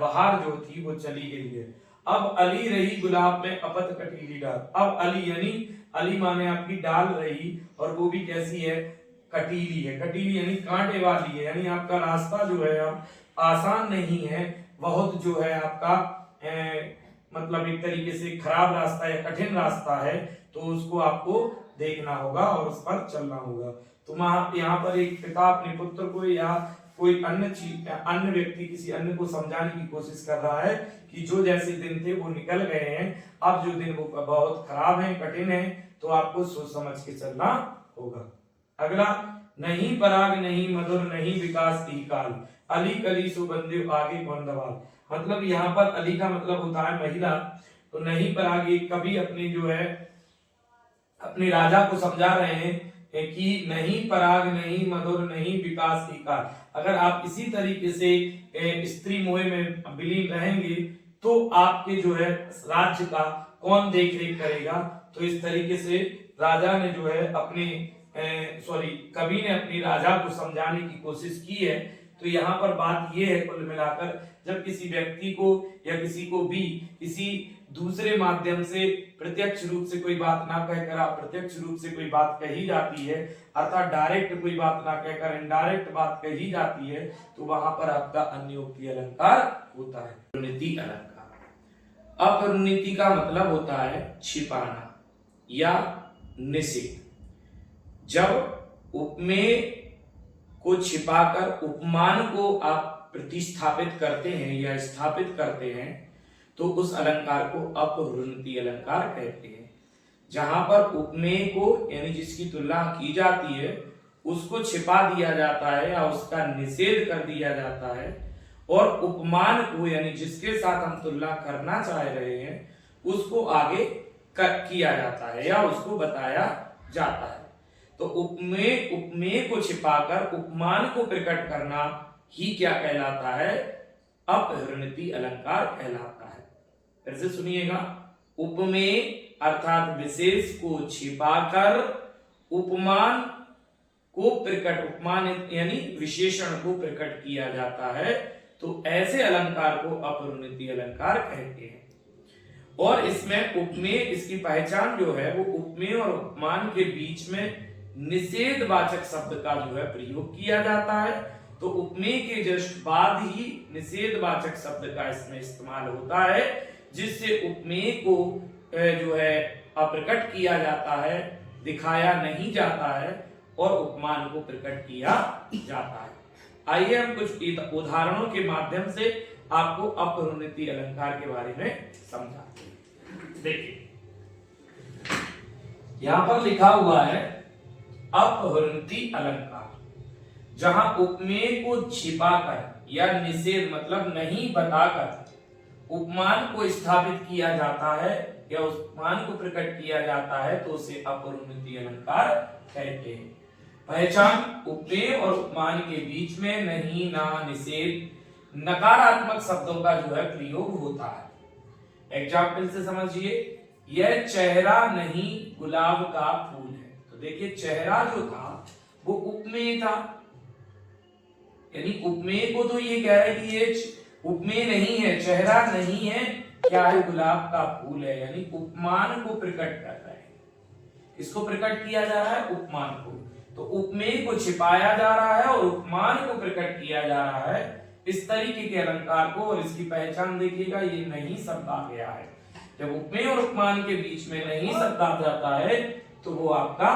बहार जो थी वो चली गई है। अब अली रही गुलाब में अपत कटीली डाल। अब अली यानी अली माने आपकी डाल रही, और वो भी कैसी है? कटीली है। कटीली यानी कांटे वाली है, यानी आपका रास्ता जो है आप आसान नहीं है, बहुत जो है आपका मतलब एक तरीके से खराब रास्ता या कठिन रास्ता है, तो उसको आपको देखना होगा और उस पर चलना होगा। तो यहाँ पर एक पिता अपने पुत्र को या कोई अन्य चीज अन्य व्यक्ति किसी अन्य को समझाने की कोशिश कर रहा है कि जो जैसे दिन थे वो निकल गए हैं, अब जो दिन वो बहुत खराब है, कठिन है, तो आपको सोच समझ के चलना होगा। अगला, नहीं पराग नहीं मधुर नहीं विकास की काल, अली कली सुबंदे आगे कौन दवाल। मतलब यहाँ पर अली का मतलब होता है महिला, तो नहीं पराग कभी अपने जो है अपने राजा को समझा रहे हैं कि नहीं पराग नहीं मधुर नहीं विकास की काल। अगर आप इसी तरीके से स्त्री मोह में विलीन रहेंगे तो आपके जो है राज्य का कौन देख रेख करेगा। तो इस तरीके से राजा ने जो है अपने कवि ने अपनी राजा को समझाने की कोशिश की है। तो यहाँ पर बात यह है कुल मिलाकर, जब किसी व्यक्ति को या किसी को भी किसी दूसरे माध्यम से प्रत्यक्ष रूप से कोई बात ना कहकर अप्रत्यक्ष रूप से कोई बात कही जाती है, अर्थात डायरेक्ट कोई बात ना कहकर इनडायरेक्ट बात कही जाती है, तो वहां पर आपका अन्योक्ति अलंकार होता है। परिणति अलंकार, अपरिणति का मतलब होता है छिपाना या निषेध। जब उपमेय को छिपाकर उपमान को आप प्रतिस्थापित करते हैं या स्थापित करते हैं तो उस अलंकार को अपरिणति अलंकार कहते हैं। जहां पर उपमेय को यानी जिसकी तुलना की जाती है उसको छिपा दिया जाता है या उसका निषेध कर दिया जाता है, और उपमान को यानी जिसके साथ हम तुलना करना चाह रहे हैं उसको आगे किया जाता है या उसको बताया जाता है। तो उपमेय को छिपाकर उपमान को प्रकट करना ही क्या कहलाता है, अपरिणति अलंकार कहलाता है। फिर से सुनिएगा, उपमेय अर्थात विशेष को छिपाकर उपमान को प्रकट, उपमान यानी विशेषण को प्रकट किया जाता है, तो ऐसे अलंकार को अपरिणति अलंकार कहते हैं। और इसमें उपमेय, इसकी पहचान जो है वो उपमेय और उपमान के बीच में निषेधवाचक शब्द का जो है प्रयोग किया जाता है। तो उपमेय के जस्ट बाद ही निषेधवाचक शब्द का इसमें इस्तेमाल होता है, जिससे उपमेय को जो है अप्रकट किया जाता है, दिखाया नहीं जाता है, और उपमान को प्रकट किया जाता है। आइए हम कुछ उदाहरणों के माध्यम से आपको अपरिणति अलंकार के बारे में समझाते हैं। देखिए यहां पर लिखा हुआ है अपरिणति अलंकार, जहां उपमेय को छिपाकर या निषेध मतलब नहीं बताकर उपमान को स्थापित किया जाता है या उपमान को प्रकट किया जाता है, तो उसे अपरिणति अलंकार कहते हैं। पहचान, उपमेय और उपमान के बीच में नहीं ना निषेध नकारात्मक शब्दों का जो है प्रयोग होता है। एग्जाम्पल से समझिए, यह चेहरा नहीं गुलाब का फूल है। तो देखिए चेहरा जो था वो उपमेय था, यानी उपमेय को तो ये कह रहा है कि ये उपमेय नहीं है, चेहरा नहीं है, क्या है, गुलाब का फूल है, यानी उपमान को प्रकट कर रहा है। इसको प्रकट किया जा रहा है उपमान को, तो उपमेय को छिपाया जा रहा है और उपमान को प्रकट किया जा रहा है। इस तरीके के अलंकार को, और इसकी पहचान देखिएगा, ये नहीं शब्द आ गया है। जब उपमेय और उपमान के बीच में नहीं शब्द आ जाता है तो वो आपका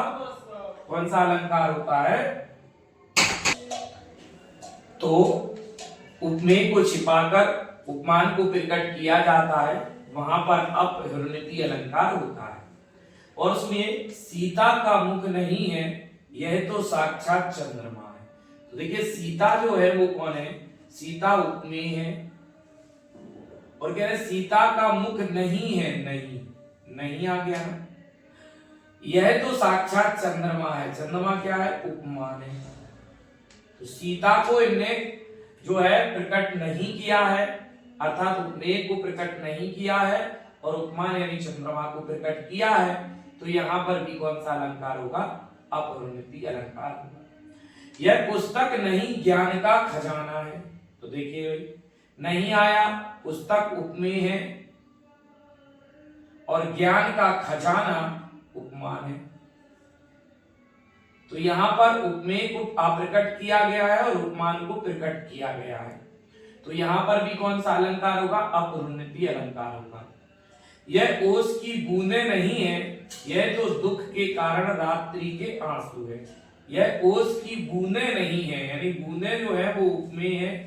कौन सा अलंकार होता है, तो उपमेय को छिपाकर उपमान को प्रकट किया जाता है, वहां पर अपरिणति अलंकार होता है। और उसमें सीता का मुख नहीं है, यह तो साक्षात चंद्रमा है। तो देखिए सीता जो है वो कौन है, सीता उपमेय है, और कह रहे सीता का मुख नहीं है, नहीं आ गया है। यह तो साक्षात चंद्रमा है, चंद्रमा क्या है, उपमान है। तो सीता को इनने जो है प्रकट नहीं किया है, अर्थात उपमेय को प्रकट नहीं किया है, और उपमान यानी चंद्रमा को प्रकट किया है, तो यहां पर भी कौन सा अलंकार होगा, अपरिणति अलंकार होगा। यह पुस्तक नहीं ज्ञान का खजाना है। तो देखिए नहीं आया, पुस्तक उपमेय है और ज्ञान का खजाना उपमान है। तो यहां पर उपमेय को अप्रकट किया गया है और उपमान को प्रकट किया गया है, तो यहां पर भी कौन सा अलंकार होगा, अपरिणति अलंकार होगा। यह ओस की बूंदे नहीं है, यह तो दुख के कारण रात्रि के आंसू है। यह ओस की बूंदे नहीं है, यानी बूंदे जो है वो उपमेय है,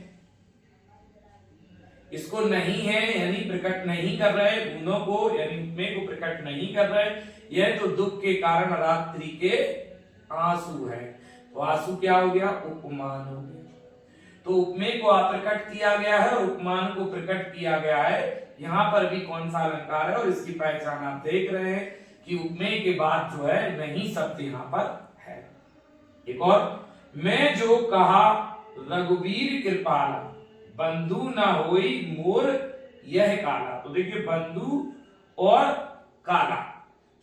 इसको नहीं है यानी प्रकट नहीं कर रहे, बूंदों को यानी उपमेय को प्रकट नहीं कर रहे, यह तो दुख के कारण रात्रि के आंसू है। तो आंसू क्या हो गया? उपमान हो गया। तो उपमेय को अप्रकट किया गया है और उपमान को प्रकट किया गया है। यहाँ पर भी कौन सा अलंकार है और इसकी पहचान आप देख रहे हैं कि उपमेय के बाद जो है नहीं शब्द यहाँ पर है। एक और, मैं जो कहा रघुवीर कृपाला, बंधु न होई मोर यह काला। तो देखिए बंधु और काला,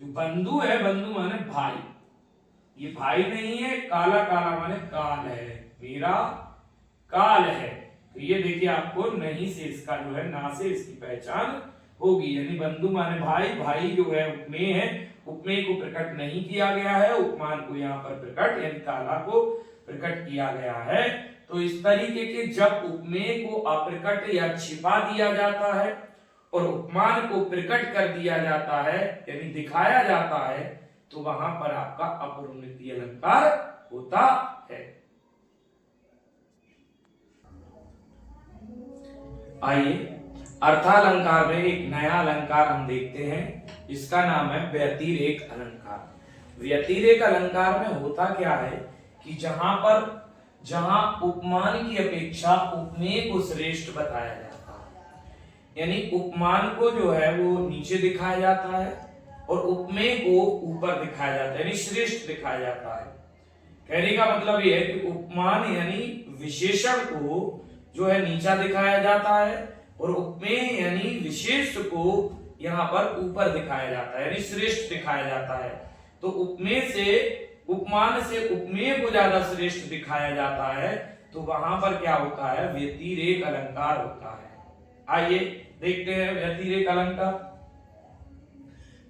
जो बंधु है, बंधु माने भाई, ये भाई नहीं है, काला काला माने काल है, मेरा काल है। तो ये देखिए आपको नहीं से इसका जो है ना से इसकी पहचान होगी, यानी बंधु माने भाई, भाई जो है उपमेय है, उपमेय को प्रकट नहीं किया गया है, उपमान को यहाँ पर प्रकट यानी काला को प्रकट किया गया है। तो इस तरीके के जब उपमेय को अप्रकट या छिपा दिया जाता है और उपमान को प्रकट कर दिया जाता है यानी दिखाया जाता है, तो वहां पर आपका अपरिवर्ती अलंकार होता है। आइए अर्थालंकार में एक नया अलंकार हम देखते हैं, इसका नाम है व्यतिरेक अलंकार। व्यतिरेक अलंकार में होता क्या है कि जहां उपमान की अपेक्षा उपमेय को श्रेष्ठ बताया जाता है, यानी उपमान को जो है वो नीचे दिखाया जाता है और उपमेय को ऊपर दिखाया जाता है, यानी श्रेष्ठ दिखाया जाता है। कहने का मतलब यह है कि उपमान यानी विशेषण को जो है नीचा दिखाया जाता है और उपमेय यानी विशेष को यहाँ पर ऊपर दिखाया जाता है, यानी श्रेष्ठ दिखाया जाता है। तो उपमान से उपमेय को ज्यादा श्रेष्ठ दिखाया जाता है, तो वहां पर क्या होता है? व्यतिरेक अलंकार होता है। आइए देखते हैं व्यतिरेक अलंकार।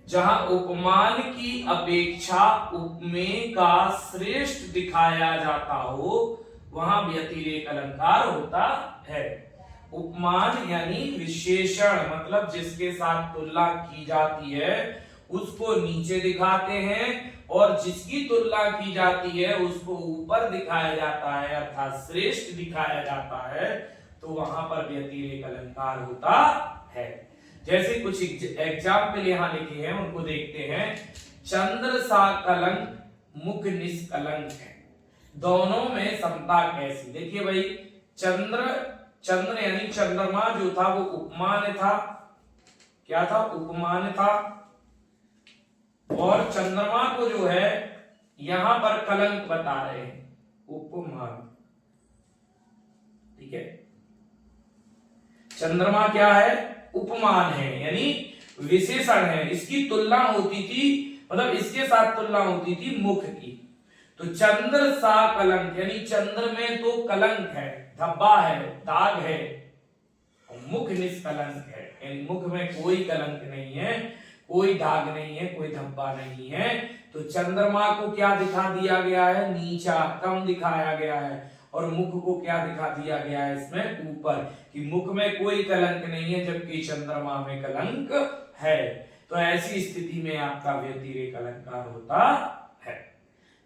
जहां उपमान की अपेक्षा उपमेय का श्रेष्ठ दिखाया जाता हो, वहां व्यतिरेक अलंकार होता है। उपमान यानी विशेषण, मतलब जिसके साथ तुलना की जाती है उसको नीचे दिखाते हैं और जिसकी तुलना की जाती है उसको ऊपर दिखाया जाता है, अर्थात श्रेष्ठ दिखाया जाता है, तो वहां पर व्यतिरेक अलंकार होता है। जैसे कुछ एग्जाम्पल यहाँ लिखे हैं उनको देखते हैं। चंद्र सा कलंक मुख निष्कलंक है, दोनों में समता कैसी? देखिए भाई, चंद्र यानी चंद्रमा जो था वो उपमान था। क्या था? उपमान था। और चंद्रमा को जो है यहां पर कलंक बता रहे हैं, उपमान। ठीक है, चंद्रमा क्या है? उपमान है, यानी विशेषण है। इसकी तुलना होती थी, मतलब इसके साथ तुलना होती थी मुख की। तो चंद्र सा कलंक यानी चंद्र में तो कलंक है, धब्बा है, दाग है, और मुख निष्कलंक है, यानी मुख में कोई कलंक नहीं है, कोई दाग नहीं है, कोई धब्बा नहीं है। तो चंद्रमा को क्या दिखा दिया गया है? नीचा, कम दिखाया गया है। और मुख को क्या दिखा दिया गया है इसमें? ऊपर, कि मुख में कोई कलंक नहीं है जबकि चंद्रमा में कलंक है। तो ऐसी स्थिति में आपका व्यतिरेक अलंकार होता है।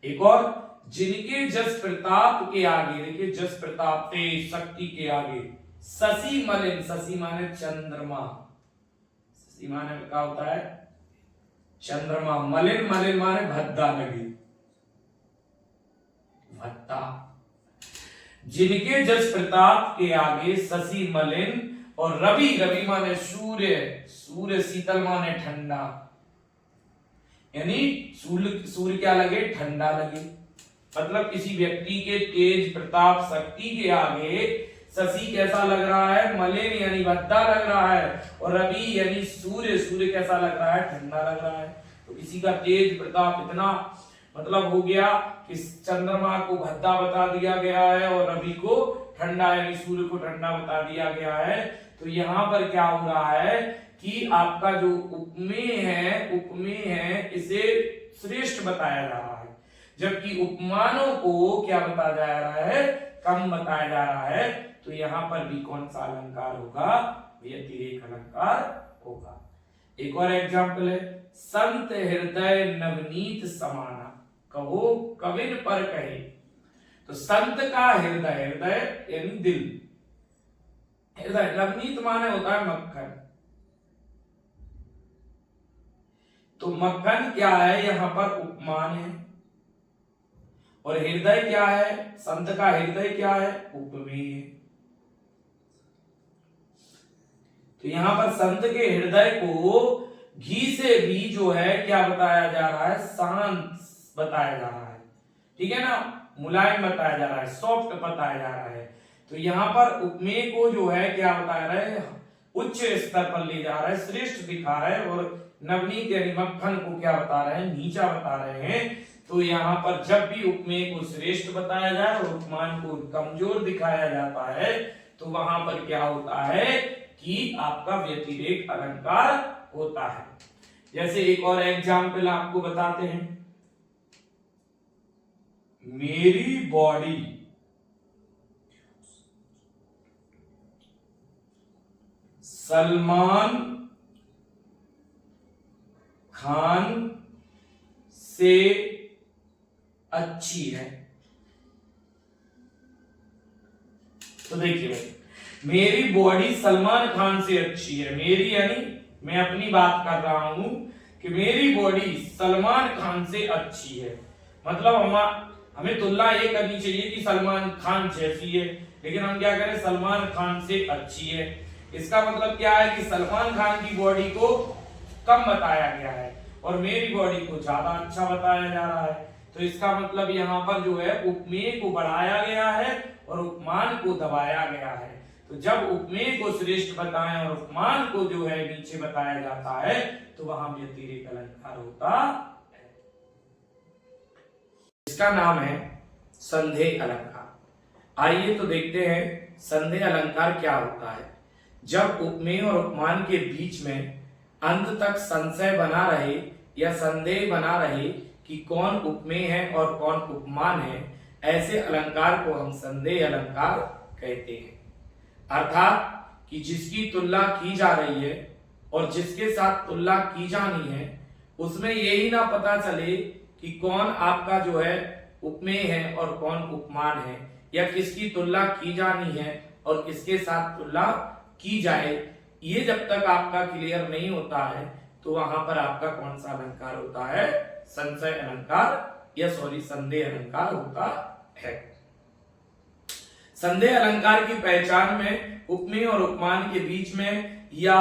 एक और, जिनके जस प्रताप के आगे, देखिए जस प्रताप तेज शक्ति के आगे, शशि मलिन, शशि माने चंद्रमा, शशि माने क्या होता है? चंद्रमा। मलिन, मलिन माने भद्दा लगे, भत्ता। जिनके जस प्रताप के आगे शशि मलिन, और रवि, रवि माने सूर्य, सूर्य शीतल माने ठंडा, यानी सूर्य क्या लगे? ठंडा लगे। मतलब किसी व्यक्ति के तेज प्रताप शक्ति के आगे शशि कैसा लग रहा है? मलिन यानी भद्दा लग रहा है, और रवि यानी सूर्य, सूर्य कैसा लग रहा है? ठंडा लग रहा है। तो किसी का तेज प्रताप इतना मतलब हो गया कि चंद्रमा को भद्दा बता दिया गया है और रवि को ठंडा यानी सूर्य को ठंडा बता दिया गया है। तो यहाँ पर क्या हो रहा है कि आपका जो उपमेय है इसे श्रेष्ठ बताया जा रहा है, जबकि उपमानों को क्या बताया जा रहा है? कम बताया जा रहा है। तो यहाँ पर भी कौन सा अलंकार होगा? व्यतिरेक अलंकार होगा। एक और एग्जाम्पल है, संत हृदय नवनीत समाना, कहो कविन पर कहे। तो संत का हृदय, हृदय यानी दिल, हृदय, नवनीत माने होता है मक्खन। तो मक्खन क्या है, यहां पर उपमान है। और हृदय क्या है, संत का हृदय क्या है, उपमेय है। तो यहां पर संत के हृदय को घी से भी जो है क्या बताया जा रहा है, शांत बताया जा रहा है, ठीक है ना, मुलायम बताया जा रहा है, सॉफ्ट बताया जा रहा है। तो यहाँ पर उपमेय को जो है क्या बता रहा है, उच्च स्तर पर ले जा रहा है, श्रेष्ठ दिखा रहा है। और नवनीत यानी मक्खन को क्या बता रहे हैं, नीचा बता रहे हैं। तो यहाँ पर जब भी उपमेय को श्रेष्ठ बताया जाए और उपमान को कमजोर दिखाया जाता है तो वहां पर क्या होता है कि आपका व्यतिरेक अलंकार होता है। जैसे एक और एग्जाम्पल आपको बताते हैं, मेरी बॉडी सलमान खान से अच्छी है। तो देखिए मेरी बॉडी सलमान खान से अच्छी है, मेरी यानी मैं अपनी बात कर रहा हूं कि मेरी बॉडी सलमान खान से अच्छी है। मतलब हमें तुलना ये करनी चाहिए कि सलमान खान जैसी है, लेकिन हम क्या करें, सलमान खान से अच्छी है। इसका मतलब क्या है कि सलमान खान की बॉडी को कम बताया गया है और मेरी बॉडी को ज्यादा अच्छा बताया जा रहा है। तो इसका मतलब यहाँ पर जो है उपमेय को बढ़ाया गया है और उपमान को दबाया गया है। तो जब उपमेय को श्रेष्ठ बताएं और उपमान को जो है नीचे बताया जाता है तो वहां व्यतिरेक अलंकार होता है। इसका नाम है संदेह अलंकार। आइए तो देखते हैं संदेह अलंकार क्या होता है। जब उपमेय और उपमान के बीच में अंत तक संशय बना रहे या संदेह बना रहे कि कौन उपमेय है और कौन उपमान है, ऐसे अलंकार को हम संदेह अलंकार कहते हैं। अर्थात कि जिसकी तुलना की जा रही है और जिसके साथ तुलना की जानी है उसमें यही ना पता चले कि कौन आपका जो है उपमेय है और कौन उपमान है, या किसकी तुलना की जानी है और किसके साथ तुलना की जाए, ये जब तक आपका क्लियर नहीं होता है तो वहां पर आपका कौन सा अलंकार होता है, संशय अलंकार या संदेह अलंकार होता है। संदेह अलंकार की पहचान में उपमेय और उपमान के बीच में या,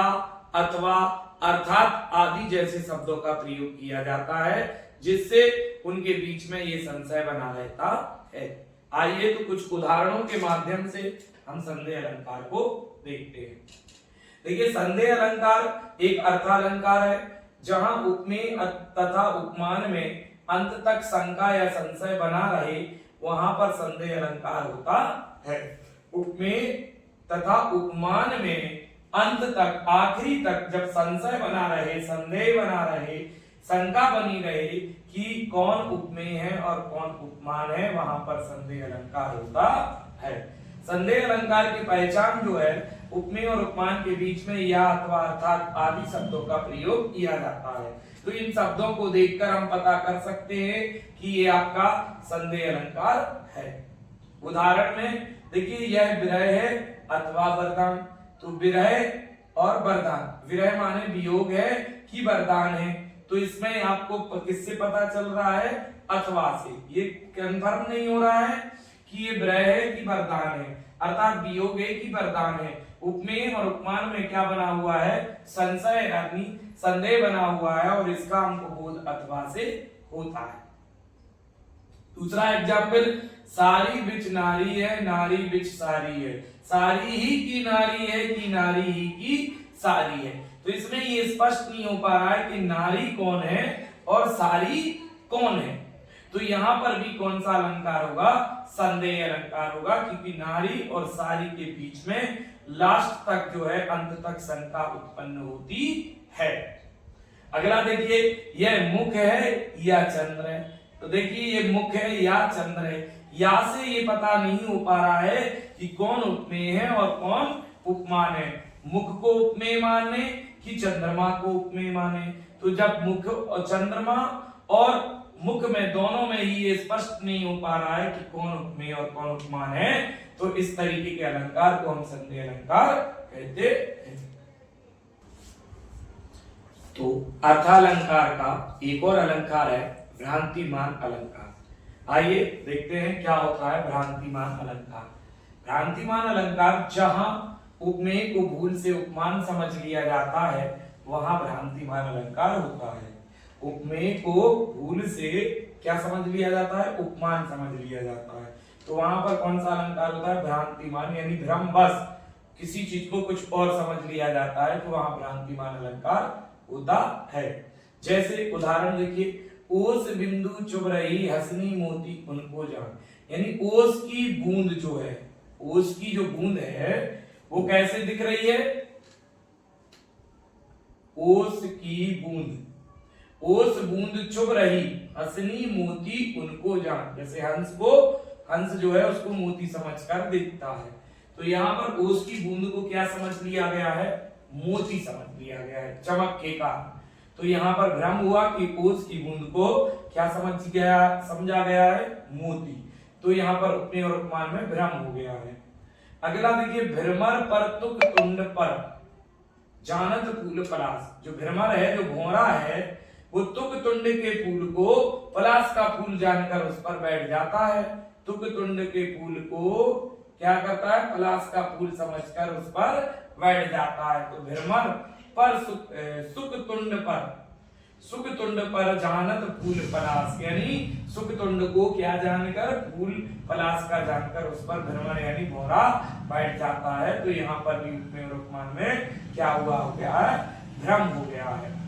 अथवा, अर्थात आदि जैसे शब्दों का प्रयोग किया जाता है जिससे उनके बीच में ये संशय बना रहता है। आइए तो कुछ उदाहरणों के माध्यम से हम संदेह अलंकार को देखते हैं। देखिए संदेह अलंकार एक अर्थालंकार है जहां उपमेय तथा उपमान में अंत तक शंका या संशय बना रहे वहां पर संदेह अलंकार होता है। उपमेय तथा उपमान में अंत तक, आखिरी तक जब संशय बना रहे, संदेह बना रहे, शंका बनी रहे कि कौन उपमेय है और कौन उपमान है, वहां पर संदेह अलंकार होता है। संदेह अलंकार की पहचान जो है उपमेय और उपमान के बीच में या, अथवा, अर्थात आदि शब्दों का प्रयोग किया जाता है। तो इन शब्दों को देखकर हम पता कर सकते हैं कि ये आपका संदेह अलंकार है। उदाहरण में देखिए यह विरह है अथवा वरदान। तो विरह और वरदान, विरह माने वियोग है कि वरदान है, तो इसमें आपको किससे पता चल रहा है, अथवा से। ये कंफर्म नहीं हो रहा है कि ये विरह है कि वरदान है, अर्थात वियोग है कि वरदान है। उपमेय और उपमान में क्या बना हुआ है, संशय यानी संदेह बना हुआ है और इसका हमको बोध अथवा से होता है। दूसरा एग्जाम्पल, सारी बिच नारी है, नारी बिच सारी है, सारी ही की नारी है कि नारी ही की सारी है। तो इसमें ये स्पष्ट नहीं हो पा रहा है कि नारी कौन है और सारी कौन है। तो यहां पर भी कौन सा अलंकार होगा, संदेह अलंकार होगा, क्योंकि नारी और सारी के बीच में लास्ट तक जो है अंत तक शंका उत्पन्न होती है। अगला देखिए, यह मुख है या चंद्र है। तो देखिए ये मुख है या चंद्र है, या से ये पता नहीं हो पा रहा है कि कौन उपमेय है और कौन उपमान है। मुख को उपमेय माने कि चंद्रमा को उपमेय माने। तो जब मुख और चंद्रमा और मुख में दोनों में ही ये स्पष्ट नहीं हो पा रहा है कि कौन उपमेय और कौन उपमान है, तो इस तरीके के अलंकार को हम संदेह अलंकार कहते हैं। तो अर्थालंकार का एक और अलंकार है भ्रांतिमान अलंकार। आइए देखते हैं क्या होता है भ्रांतिमान अलंकार। भ्रांतिमान अलंकार जहां उपमेय को भूल से उपमान समझ लिया जाता है वहां भ्रांतिमान अलंकार होता है। उपमेय को भूल से क्या समझ लिया जाता है, उपमान समझ लिया जाता है, तो वहां पर कौन सा अलंकार होता है, भ्रांतिमान, यानी भ्रमवश किसी चीज को कुछ और समझ लिया जाता है तो वहां भ्रांतिमान अलंकार होता है। जैसे उदाहरण देखिए, ओस बिंदु चुभ रही हंसनी मोती उनको जान, यानी ओस की बूंद जो है, ओस की जो बूंद है वो कैसे दिख रही है, ओस की बूंद, ओस बूंद चुभ रही हंसनी मोती उनको जान, जैसे हंस को, हंस जो है उसको मोती समझकर देखता है, तो यहाँ पर ओस की बूंद को क्या समझ लिया गया है, मोती समझ लिया गया है चमक के कारण। तो यहाँ पर भ्रम हुआ कि ओस की बूंद को क्या समझा गया है, मोती, तो यहाँ पर उपमेय और उपमान में भ्रम हो गया है। अगला देखिए, भ्रमर पर तुक तुंड पर जानत फूल पलास, जो भ्रमर है, जो भौरा है, वो तुक तुंड के फूल को पलास का फूल जानकर उस पर बैठ जाता है। तुक तुंड के फूल को क्या करता है, पलास का फूल समझकर उस पर बैठ जाता है। तो भ्रमर पर सुख तुंड पर, सुख तुंड पर जानत फूल पलास, यानी सुख तुंड को क्या जानकर, फूल पलास का जानकर उस पर भ्रमर यानी भौरा बैठ जाता है। तो यहाँ पर भी उपमेय और उपमान में क्या हुआ, हो गया है, भ्रम हो गया है।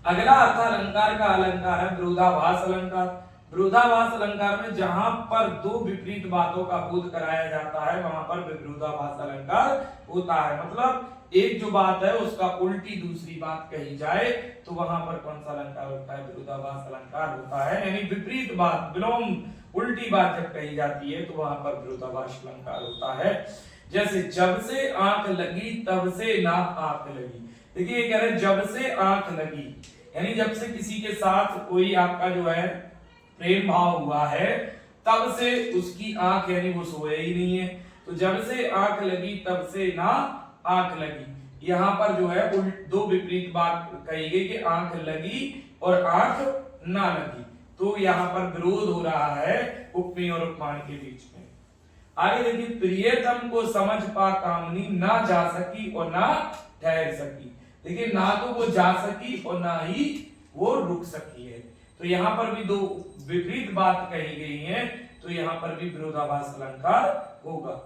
अगला अर्थालंकार का अलंकार है विरोधाभास अलंकार। विरोधाभास अलंकार में जहां पर दो विपरीत बातों का बोध कराया जाता है वहां पर विरोधाभास अलंकार होता है। मतलब एक जो बात है उसका उल्टी दूसरी बात कही जाए तो वहां पर कौन सा अलंकार होता है, विरोधाभास अलंकार होता है, यानी विपरीत बात, विलोम, उल्टी बात जब कही जाती है तो वहां पर विरोधाभास अलंकार होता है। जैसे जब से आंख लगी तब से ना आंख लगी, देखिए ये कह रहे जब से आंख लगी, यानी जब से किसी के साथ कोई आपका जो है प्रेम भाव हुआ है तब से उसकी आंख यानी वो सोया ही नहीं है, तो जब से आंख लगी तब से ना आंख लगी, यहाँ पर जो है दो विपरीत बात कही गई कि आंख लगी और आंख ना लगी, तो यहाँ पर विरोध हो रहा है उपमेय और उपमान के बीच में। आगे देखिए, प्रियतम को समझ पा कामनी ना जा सकी और ना ठहर सकी, देखिए ना तो वो जा सकी और ना ही वो रुक सकी है, तो यहाँ पर भी दो विपरीत बात कही गई है, तो यहाँ पर भी विरोधाभास अलंकार होगा।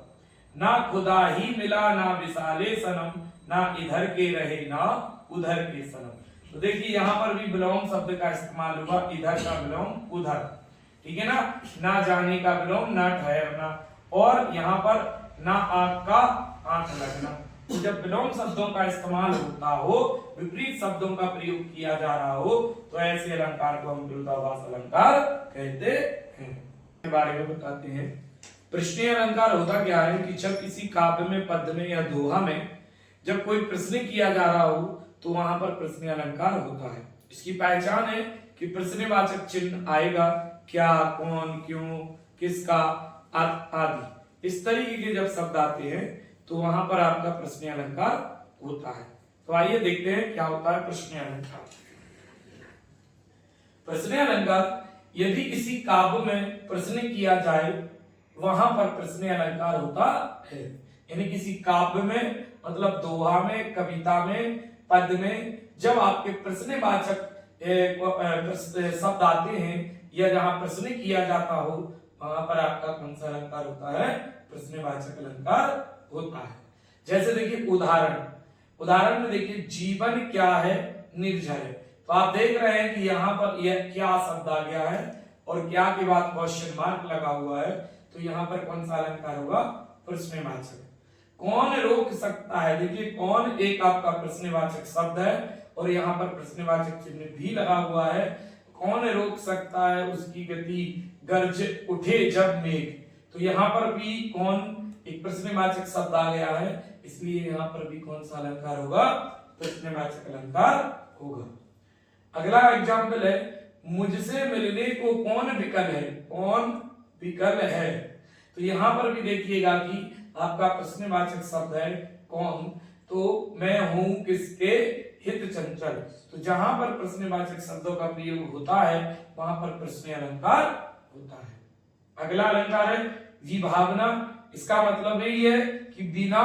ना खुदा ही मिला ना विशाले सनम, ना इधर के रहे ना उधर के सनम, तो देखिए यहाँ पर भी विलोम शब्द का इस्तेमाल हुआ, इधर का विलोम उधर, ठीक है ना जाने का विलोम ना ठहरना, और यहाँ पर ना आंख का आंख लगना। तो जब विलोम शब्दों का इस्तेमाल होता हो, विपरीत शब्दों का प्रयोग किया जा रहा हो, तो ऐसे अलंकार को हम विरोधाभास अलंकार कहते हैं। के बारे में बताते हैं। प्रश्नीय अलंकार होता क्या है कि जब किसी काव्य में, पद्य में या दोहा में जब कोई प्रश्न किया जा रहा हो तो वहां पर प्रश्नीय अलंकार होता है। इसकी पहचान है कि प्रश्नवाचक चिन्ह आएगा, क्या, कौन, क्यों, किसका आदि, इस तरीके के जब शब्द आते हैं तो वहां पर आपका प्रश्नीय अलंकार होता है। तो आइए देखते हैं क्या होता है प्रश्नीय अलंकार। प्रश्नीय अलंकार, यदि किसी काव्य में प्रश्न किया जाए वहां पर प्रश्नीय अलंकार होता है, यानी किसी काव्य में, मतलब दोहा में, कविता में, पद्य में जब आपके प्रश्नवाचक शब्द आते हैं या जहां प्रश्न किया जाता हो वहां पर आपका कौन सा अलंकार होता है, प्रश्नवाचक अलंकार होता है। जैसे देखिए उदाहरण में देखिए, जीवन क्या है, निर्जर है, तो आप देख रहे हैं कि यहाँ पर यह क्या शब्द आ गया है और क्या के बाद क्वेश्चन मार्क लगा हुआ है, तो यहाँ पर कौन सा अलंकार होगा, प्रश्नवाचक। कौन रोक सकता है, देखिए कौन एक आपका प्रश्नवाचक शब्द है और यहाँ पर प्रश्नवाचक चिन्ह भी लगा हुआ है। कौन रोक सकता है उसकी गति, गरज उठे जब मेघ, तो यहाँ पर भी कौन एक प्रश्नवाचक शब्द आ गया है, इसलिए यहाँ पर भी कौन सा अलंकार होगा, प्रश्नवाचक अलंकार होगा। अगला एग्जाम्पल है, मुझसे मिलने को कौन विकल है, कौन विकल है, तो यहाँ पर भी देखिएगा कि आपका प्रश्नवाचक शब्द है कौन, तो मैं हूं किसके हित चंचल। तो जहां पर प्रश्नवाचक शब्दों का प्रयोग होता है वहां पर प्रश्न अलंकार होता है। अगला अलंकार है विभावना। इसका मतलब यही है कि बिना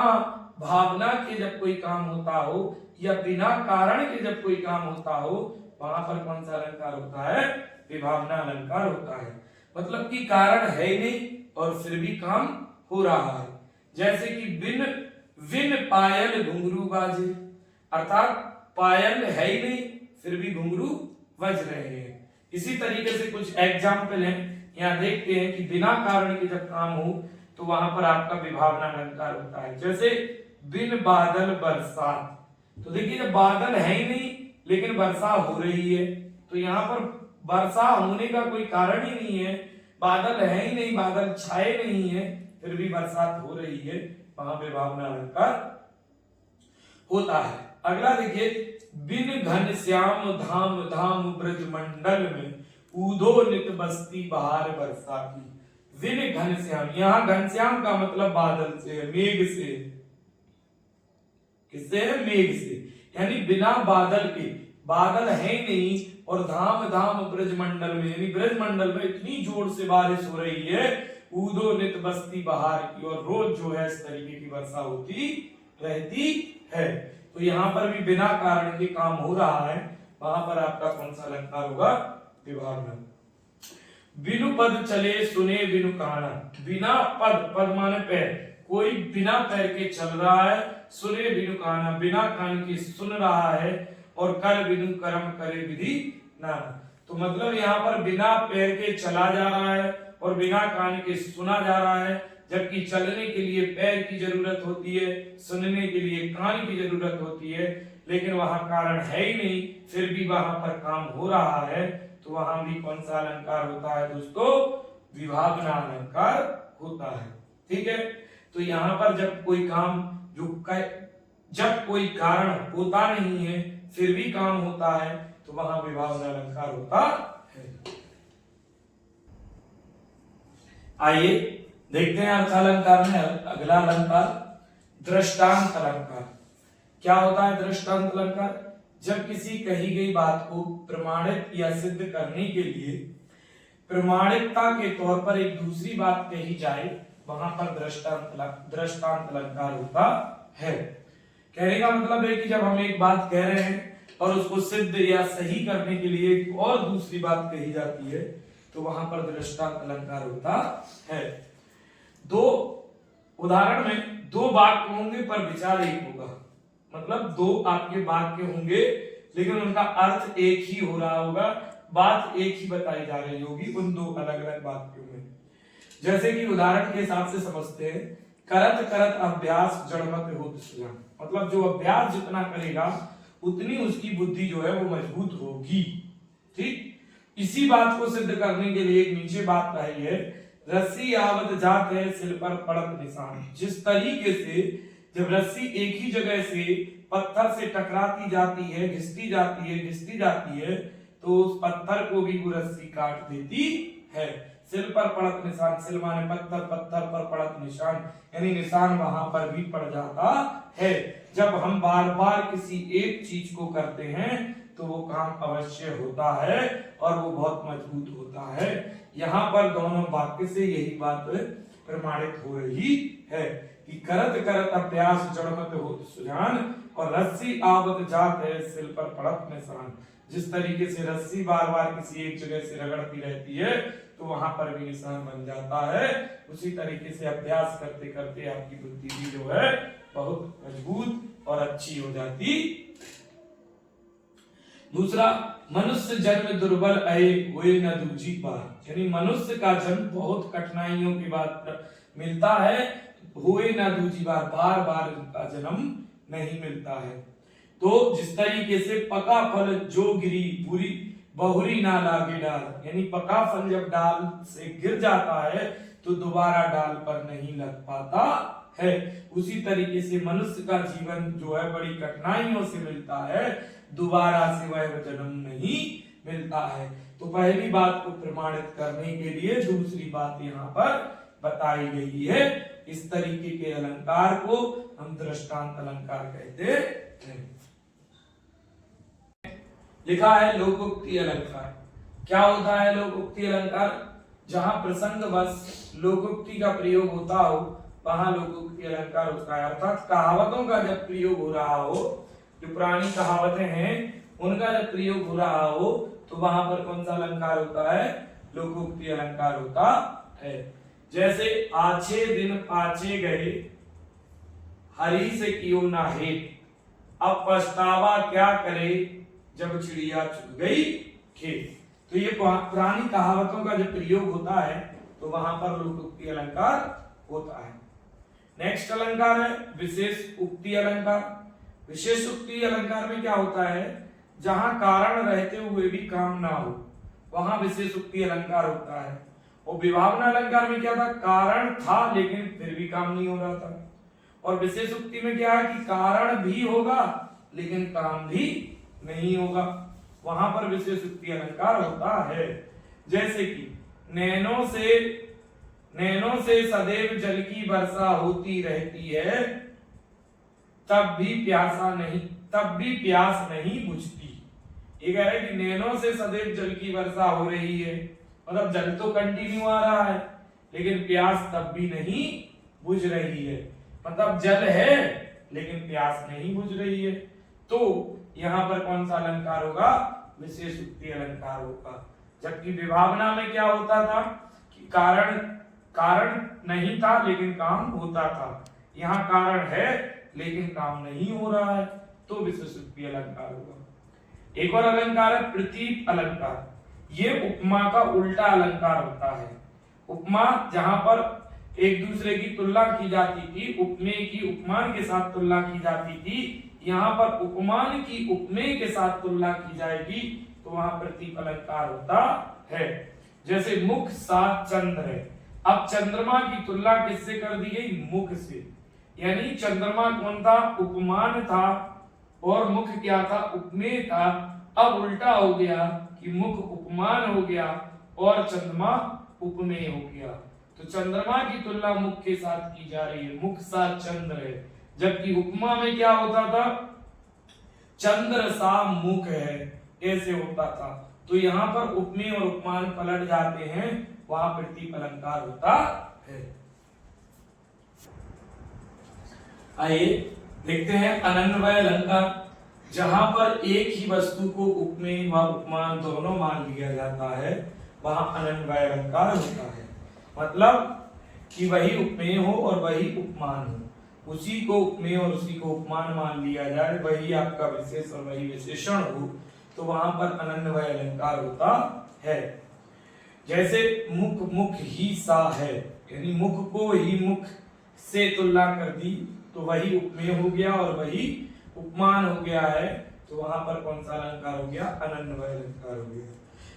भावना के जब कोई काम होता हो या बिना कारण के जब कोई काम होता हो वहां पर कौन सा अलंकार होता है? विभावना अलंकार होता है। मतलब कि कारण है ही नहीं और फिर भी काम हो रहा है। जैसे कि बिन विन पायल घुंघरू बाजे, अर्थात पायल है ही नहीं फिर भी घुंघरू बज रहे हैं। इसी तरीके से कुछ एग्जाम्पल हैं, यहाँ देखते हैं कि बिना कारण के जब काम हो तो वहां पर आपका विभावना अलंकार होता है। जैसे बिन बादल बरसात, तो देखिए जब बादल है ही नहीं लेकिन वर्षा हो रही है, तो यहाँ पर वर्षा होने का कोई कारण ही नहीं है, बादल है ही नहीं, बादल छाए नहीं है, फिर भी बरसात हो रही है, वहां विभावना अलंकार होता है। अगला देखिए बिन घनश्याम धाम धाम ब्रज मंडल में ऊधो नित बस्ती बहार बरसा की। बिन घनश्याम, यहाँ घनश्याम का मतलब बादल से है, मेघ से। किससे है? मेघ से। यानी बिना बादल के, बादल है नहीं और धाम धाम ब्रज मंडल में, यानी ब्रज मंडल में इतनी जोर से बारिश हो रही है, ऊदो नित बस्ती बहार की, और रोज जो है इस तरीके की वर्षा होती रहती है। तो यहाँ पर भी बिना कारण के काम हो रहा है, वहां पर आपका कौन सा अलंकार होगा? विभावना। बिनु पद चले सुने बिनु काना। बिना पद, पद माने पैर, कोई बिना पैर के चल रहा है, सुने बिनु काना, बिना कान के सुन रहा है, और कर बिनु कर्म करे विधि नाना। तो मतलब यहाँ पर बिना पैर के चला जा रहा है और बिना कान के सुना जा रहा है, जबकि चलने के लिए पैर की जरूरत होती है, सुनने के लिए कान की जरूरत होती है, लेकिन वहां कारण है ही नहीं फिर भी वहां पर काम हो रहा है, तो वहां भी कौन सा अलंकार होता है दोस्तों? विभावना अलंकार होता है। ठीक है, तो यहाँ पर जब कोई काम जब कोई कारण होता नहीं है फिर भी काम होता है तो वहां विभावना अलंकार होता है। आइए देखते हैं अर्थ अलंकार में अगला अलंकार दृष्टांत अलंकार। क्या होता है दृष्टांत अलंकार? जब किसी कही गई बात को प्रमाणित या सिद्ध करने के लिए प्रमाणिकता के तौर पर एक दूसरी बात कही जाए वहां पर दृष्टांत अलंकार होता है। कहने का मतलब है कि जब हम एक बात कह रहे हैं और उसको सिद्ध या सही करने के लिए एक और दूसरी बात कही जाती है तो वहां पर दृष्टांत अलंकार होता है। दो उदाहरण में दो वाक्य होंगे पर विचार एक होगा, मतलब दो आपके वाक्य होंगे लेकिन उनका अर्थ एक ही हो रहा होगा, बात एक ही बताई जा रही होगी उन दो अलग अलग वाक्यों में। जैसे कि उदाहरण के हिसाब से समझते हैं, करत करत अभ्यास जड़मत होत सुजान, मतलब जो अभ्यास जितना करेगा उतनी उसकी बुद्धि जो है वो मजबूत होगी। ठीक, इसी बात को सिद्ध करने के लिए एक नीचे बात कही है, रस्सी आवत जात है सिल पर पड़त निशान। जिस तरीके से जब रस्सी एक ही जगह से पत्थर से टकराती जाती है, घिसती जाती है तो उस पत्थर को भी वो रस्सी काट देती है। सिल पर पड़त निशान, सिल माने पत्थर, पत्थर पर पड़त निशान, यानी निशान वहां पर भी पड़ जाता है। जब हम बार बार किसी एक चीज को करते हैं तो वो काम अवश्य होता है और वो बहुत मजबूत होता है। यहाँ पर दोनों वाक्य से यही बात प्रमाणित हो रही है कि करत करत अभ्यास जड़मत होत सुजान और रस्सी आवत जात है सिल पर पड़त निशान। जिस तरीके से रस्सी बार बार किसी एक जगह से रगड़ती रहती है तो वहां पर भी निशान बन जाता है, उसी तरीके से अभ्यास करते करते आपकी बुद्धि भी जो है बहुत मजबूत और अच्छी हो जाती। दूसरा, मनुष्य जन्म दुर्बल आए हुए न दूजी बार, यानी मनुष्य का जन्म बहुत कठिनाइयों के बाद मिलता है, हुए न दूजी बार, बार बार का जन्म नहीं मिलता है। तो जिस तरीके से पका फल जो गिरी बुरी बहुरी ना लागे डाल, यानी पका फल जब डाल से गिर जाता है तो दोबारा डाल पर नहीं लग पाता है, उसी तरीके से मनुष्य का जीवन जो है बड़ी कठिनाइयों से मिलता है, दोबारा से वह जन्म नहीं मिलता है। तो पहली बात को प्रमाणित करने के लिए दूसरी बात यहाँ पर बताई गई है। इस तरीके के अलंकार को हम दृष्टांत अलंकार कहते हैं। लिखा है लोकोक्ति अलंकार। क्या होता है लोकोक्ति अलंकार? जहां प्रसंगवश लोकोक्ति का प्रयोग होता हो वहां लोकोक्ति अलंकार होता है। अर्थात कहावतों का जब प्रयोग हो रहा हो, जो पुरानी कहावतें हैं उनका जब प्रयोग हो रहा हो तो वहां पर कौन सा अलंकार होता है? लोकोक्ति अलंकार होता है। जैसे आछे दिन पाछे गए, हरि से कियो ना हेत, अब पछतावा क्या करे, जब चिड़िया चुग गई खेत। तो ये पुरानी कहावतों का जब प्रयोग होता है तो वहां पर लोकोक्ति अलंकार होता है। नेक्स्ट अलंकार है विशेष उक्ति अलंकार। विशेष उक्ति अलंकार में क्या होता है? जहां कारण रहते हुए भी काम ना हो वहां विशेष उक्ति अलंकार होता है। और विभावना अलंकार में क्या था? कारण था लेकिन फिर भी काम नहीं हो रहा था। और विशेष उक्ति में क्या है कि कारण भी होगा लेकिन काम भी नहीं होगा, वहां पर विशेष उक्ति अलंकार होता है। जैसे कि नैनों से सदैव जल की वर्षा होती रहती है, तब भी प्यास नहीं बुझती। ये कह रहे हैं कि नैनों से सदैव जल की वर्षा हो रही है, मतलब जल तो कंटिन्यू आ रहा है लेकिन प्यास तब भी नहीं बुझ रही है। मतलब जल है लेकिन प्यास नहीं बुझ रही है। तो यहाँ पर कौन सा अलंकार होगा? विशेष उक्ति अलंकार होगा। जबकि विभावना में क्या होता था कि कारण नहीं था लेकिन काम होता था। यहाँ कारण है लेकिन काम नहीं हो रहा है, तो विशेष उक्ति अलंकार होगा। एक और अलंकार है प्रतीप अलंकार। ये उपमा का उल्टा अलंकार होता है। उपमा जहां पर एक दूसरे की तुलना की जाती थी, उपमेय की उपमान के साथ तुलना की जाती थी, यहाँ पर उपमान की उपमेय के साथ तुलना की जाएगी तो वहां प्रतीप अलंकार होता है। जैसे मुख साथ चंद्र है, अब चंद्रमा की तुलना किससे कर दी गई? मुख से। यानी चंद्रमा कौन था? उपमान था और मुख क्या था? उपमेय था। अब उल्टा हो गया कि मुख उपमान हो गया और चंद्रमा उपमेय हो गया। तो चंद्रमा की तुलना मुख के साथ की जा रही है, मुख साथ चंद्र है। जबकि उपमा में क्या होता था? चंद्र सा मुख है, ऐसे होता था। तो यहाँ पर उपमेय और उपमान पलट जाते हैं, वहां प्रतीप अलंकार होता है। आइए देखते हैं अनन्वय अलंकार। जहां पर एक ही वस्तु को उपमेय व उपमान दोनों मान लिया जाता है वहां अनन्वय अलंकार होता है। मतलब कि वही उपमेय हो और वही उपमान हो, उसी को उपमेय और उसी को उपमान मान लिया जाए, वही आपका विशेष और वही विशेषण हो, तो वहां पर अनन्वय अलंकार होता है। जैसे मुख ही सा है, यानी मुख को ही मुख से तुलना कर दी तो वही उपमेय हो गया और वही उपमान हो गया है, तो वहां पर कौन सा अलंकार हो गया? अनन्वय अलंकार हो गया।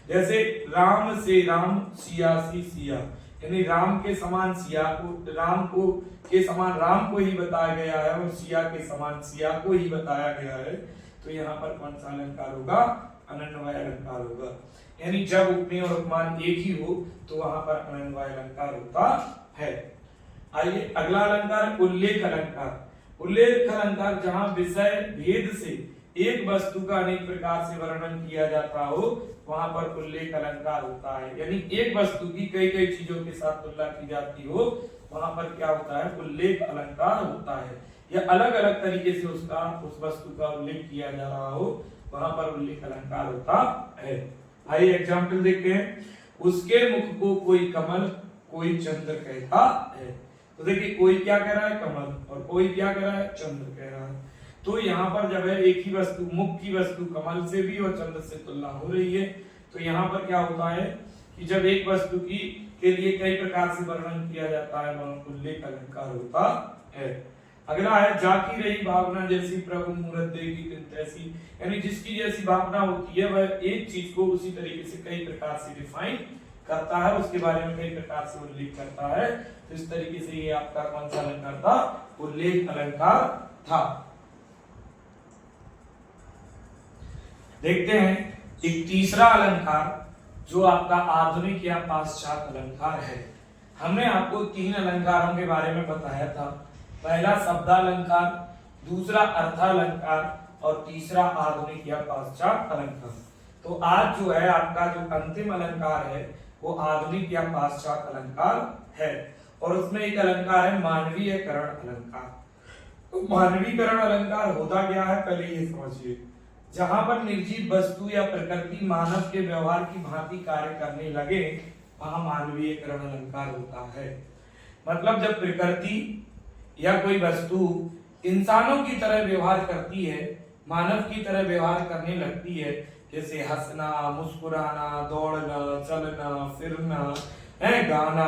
जैसे राम से राम, सिया सी सिया, यानी राम के समान सिया को के समान राम को ही बताया गया है और सिया के समान सिया को ही बताया गया है, तो यहाँ पर कौन सा अलंकार होगा? अनन्वय अलंकार होगा। यानी जब उपमेय और उपमान एक ही हो तो वहां पर अनन्वय अलंकार होता है। आइए अगला अलंकार उल्लेख अलंकार। उल्लेख अलंकार जहां विषय भेद से एक वस्तु का अनेक प्रकार से वर्णन किया जाता हो वहां पर उल्लेख अलंकार होता है। यानी एक वस्तु की कई कई चीजों के साथ तुलना की जाती हो वहां पर क्या होता है? उल्लेख अलंकार होता है। या अलग अलग तरीके से उस वस्तु का उल्लेख किया जा रहा हो वहां पर उल्लेख अलंकार होता है। आइए एग्जाम्पल देखते हैं। उसके मुख को कोई कमल कोई चंद्र कहता है। तो देखिए कोई क्या कह रहा है? कमल, और कोई क्या कह रहा है? चंद्र कह रहा है। तो यहाँ पर जब है एक ही वस्तु, मुख की वस्तु कमल से भी और चंद्र से तुलना हो रही है, तो यहाँ पर क्या होता है कि जब एक वस्तु की के लिए कई प्रकार से वर्णन किया जाता है वह उल्लेख अलंकार होता है। अगला है जाकी रही भावना जैसी प्रभु मूरत देगी तिन तैसी, यानी जिसकी जैसी भावना होती है वह एक चीज को उसी तरीके से कई प्रकार से डिफाइन करता है, उसके बारे में कई प्रकार से उल्लेख करता है। तो इस तरीके से ये आपका कौन सा अलंकार था? उल्लेख अलंकार था। देखते हैं एक तीसरा अलंकार जो आपका आधुनिक या पाश्चात्य अलंकार है। हमने आपको तीन अलंकारों के बारे में बताया था। पहला शब्दालंकार, दूसरा अर्थालंकार और तीसरा आधुनिक या पाश्चात अलंकार। तो आज जो है आपका जो अंतिम अलंकार है वो आधुनिक या पाश्चात अलंकार है, और उसमें एक अलंकार है मानवीयकरण अलंकार। तो मानवीकरण अलंकार होता क्या है पहले ये समझिए। जहां पर निर्जीव वस्तु या प्रकृति मानव के व्यवहार की भांति कार्य करने लगे वहां मानवीयकरण अलंकार होता है। मतलब जब प्रकृति या कोई वस्तु इंसानों की तरह व्यवहार करती है, मानव की तरह व्यवहार करने लगती है, जैसे हंसना, मुस्कुराना, दौड़ना, चलना, फिरना, है गाना,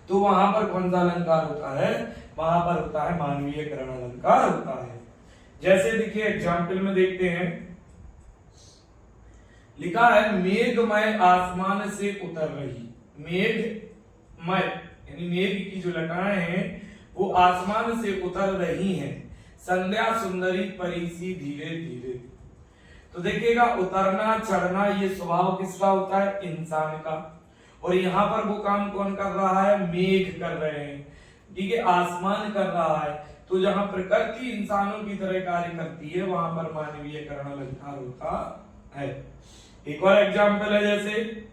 तो वहां पर कौन सा अलंकार होता है? वहां पर होता है मानवीयकरण अलंकार होता है। जैसे देखिए एग्जाम्पल में देखते हैं, लिखा है मेघमय आसमान से उतर रही। मेघमय यानी मेघ की जो लटाएं हैं वो आसमान से उतर रही हैं, संध्या सुंदरी परिसी धीरे धीरे। तो देखिएगा उतरना चढ़ना ये स्वभाव किसका होता है? इंसान का। और यहाँ पर वो काम कौन कर रहा है? मेघ कर रहे हैं, ठीक है, आसमान कर रहा है। तो जहां प्रकृति इंसानों की तरह कार्य करती है वहां पर मानवीयकरण अलंकार होता है। एक और एग्जाम्पल है, जैसे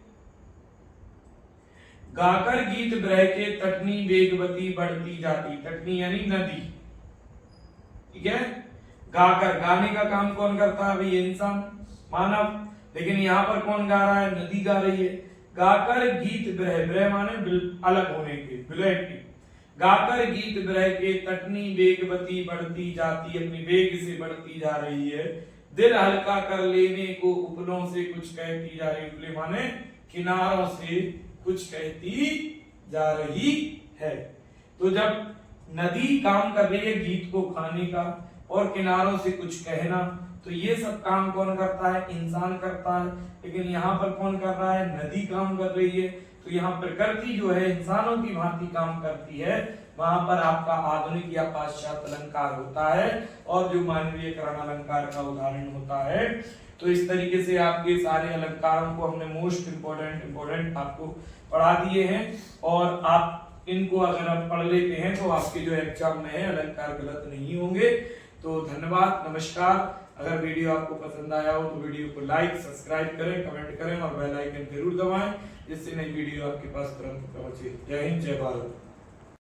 गाकर गीत बरह के तटनी वेगवती बढ़ती जाती। तटनी यानी नदी, ठीक है। गाकर, गाने का काम कौन करता है? भाई इंसान, मानव। लेकिन यहाँ पर कौन गा रहा है? नदी गा रही है। गाकर गीत बरह, बरह माने अलग होने के, विलय की। गाकर गीत बरह के तटनी वेगवती बढ़ती जाती, अपनी वेग से बढ़ती जा रही है। दिल हल्का कर लेने को उपलों से कुछ कहती जा रही। उपले माने किनारों से कुछ कहती जा रही है। तो जब नदी काम कर रही है गीत को खाने का और किनारों से कुछ कहना, तो ये सब काम कौन करता है? इंसान करता है। लेकिन यहाँ पर कौन कर रहा है? नदी काम कर रही है। तो यहाँ प्रकृति जो है इंसानों की भांति काम करती है, वहां पर आपका आधुनिक या पाश्चात अलंकार होता है, और जो मानवीयकरण अलंकार का उदाहरण होता है। तो इस तरीके से आपके सारे अलंकारों को हमने मोस्ट इंपोर्टेंट आपको पढ़ा दिए हैं, और आप इनको अगर आप पढ़ लेते हैं तो आपके जो एग्जाम में है अलंकार गलत नहीं होंगे। तो धन्यवाद, नमस्कार। अगर वीडियो आपको पसंद आया हो तो वीडियो को लाइक, सब्सक्राइब करें, कमेंट करें और बेल आइकन जरूर दबाएं, जिससे नई वीडियो आपके पास तुरंत पहुंचे। जय हिंद, जय भारत।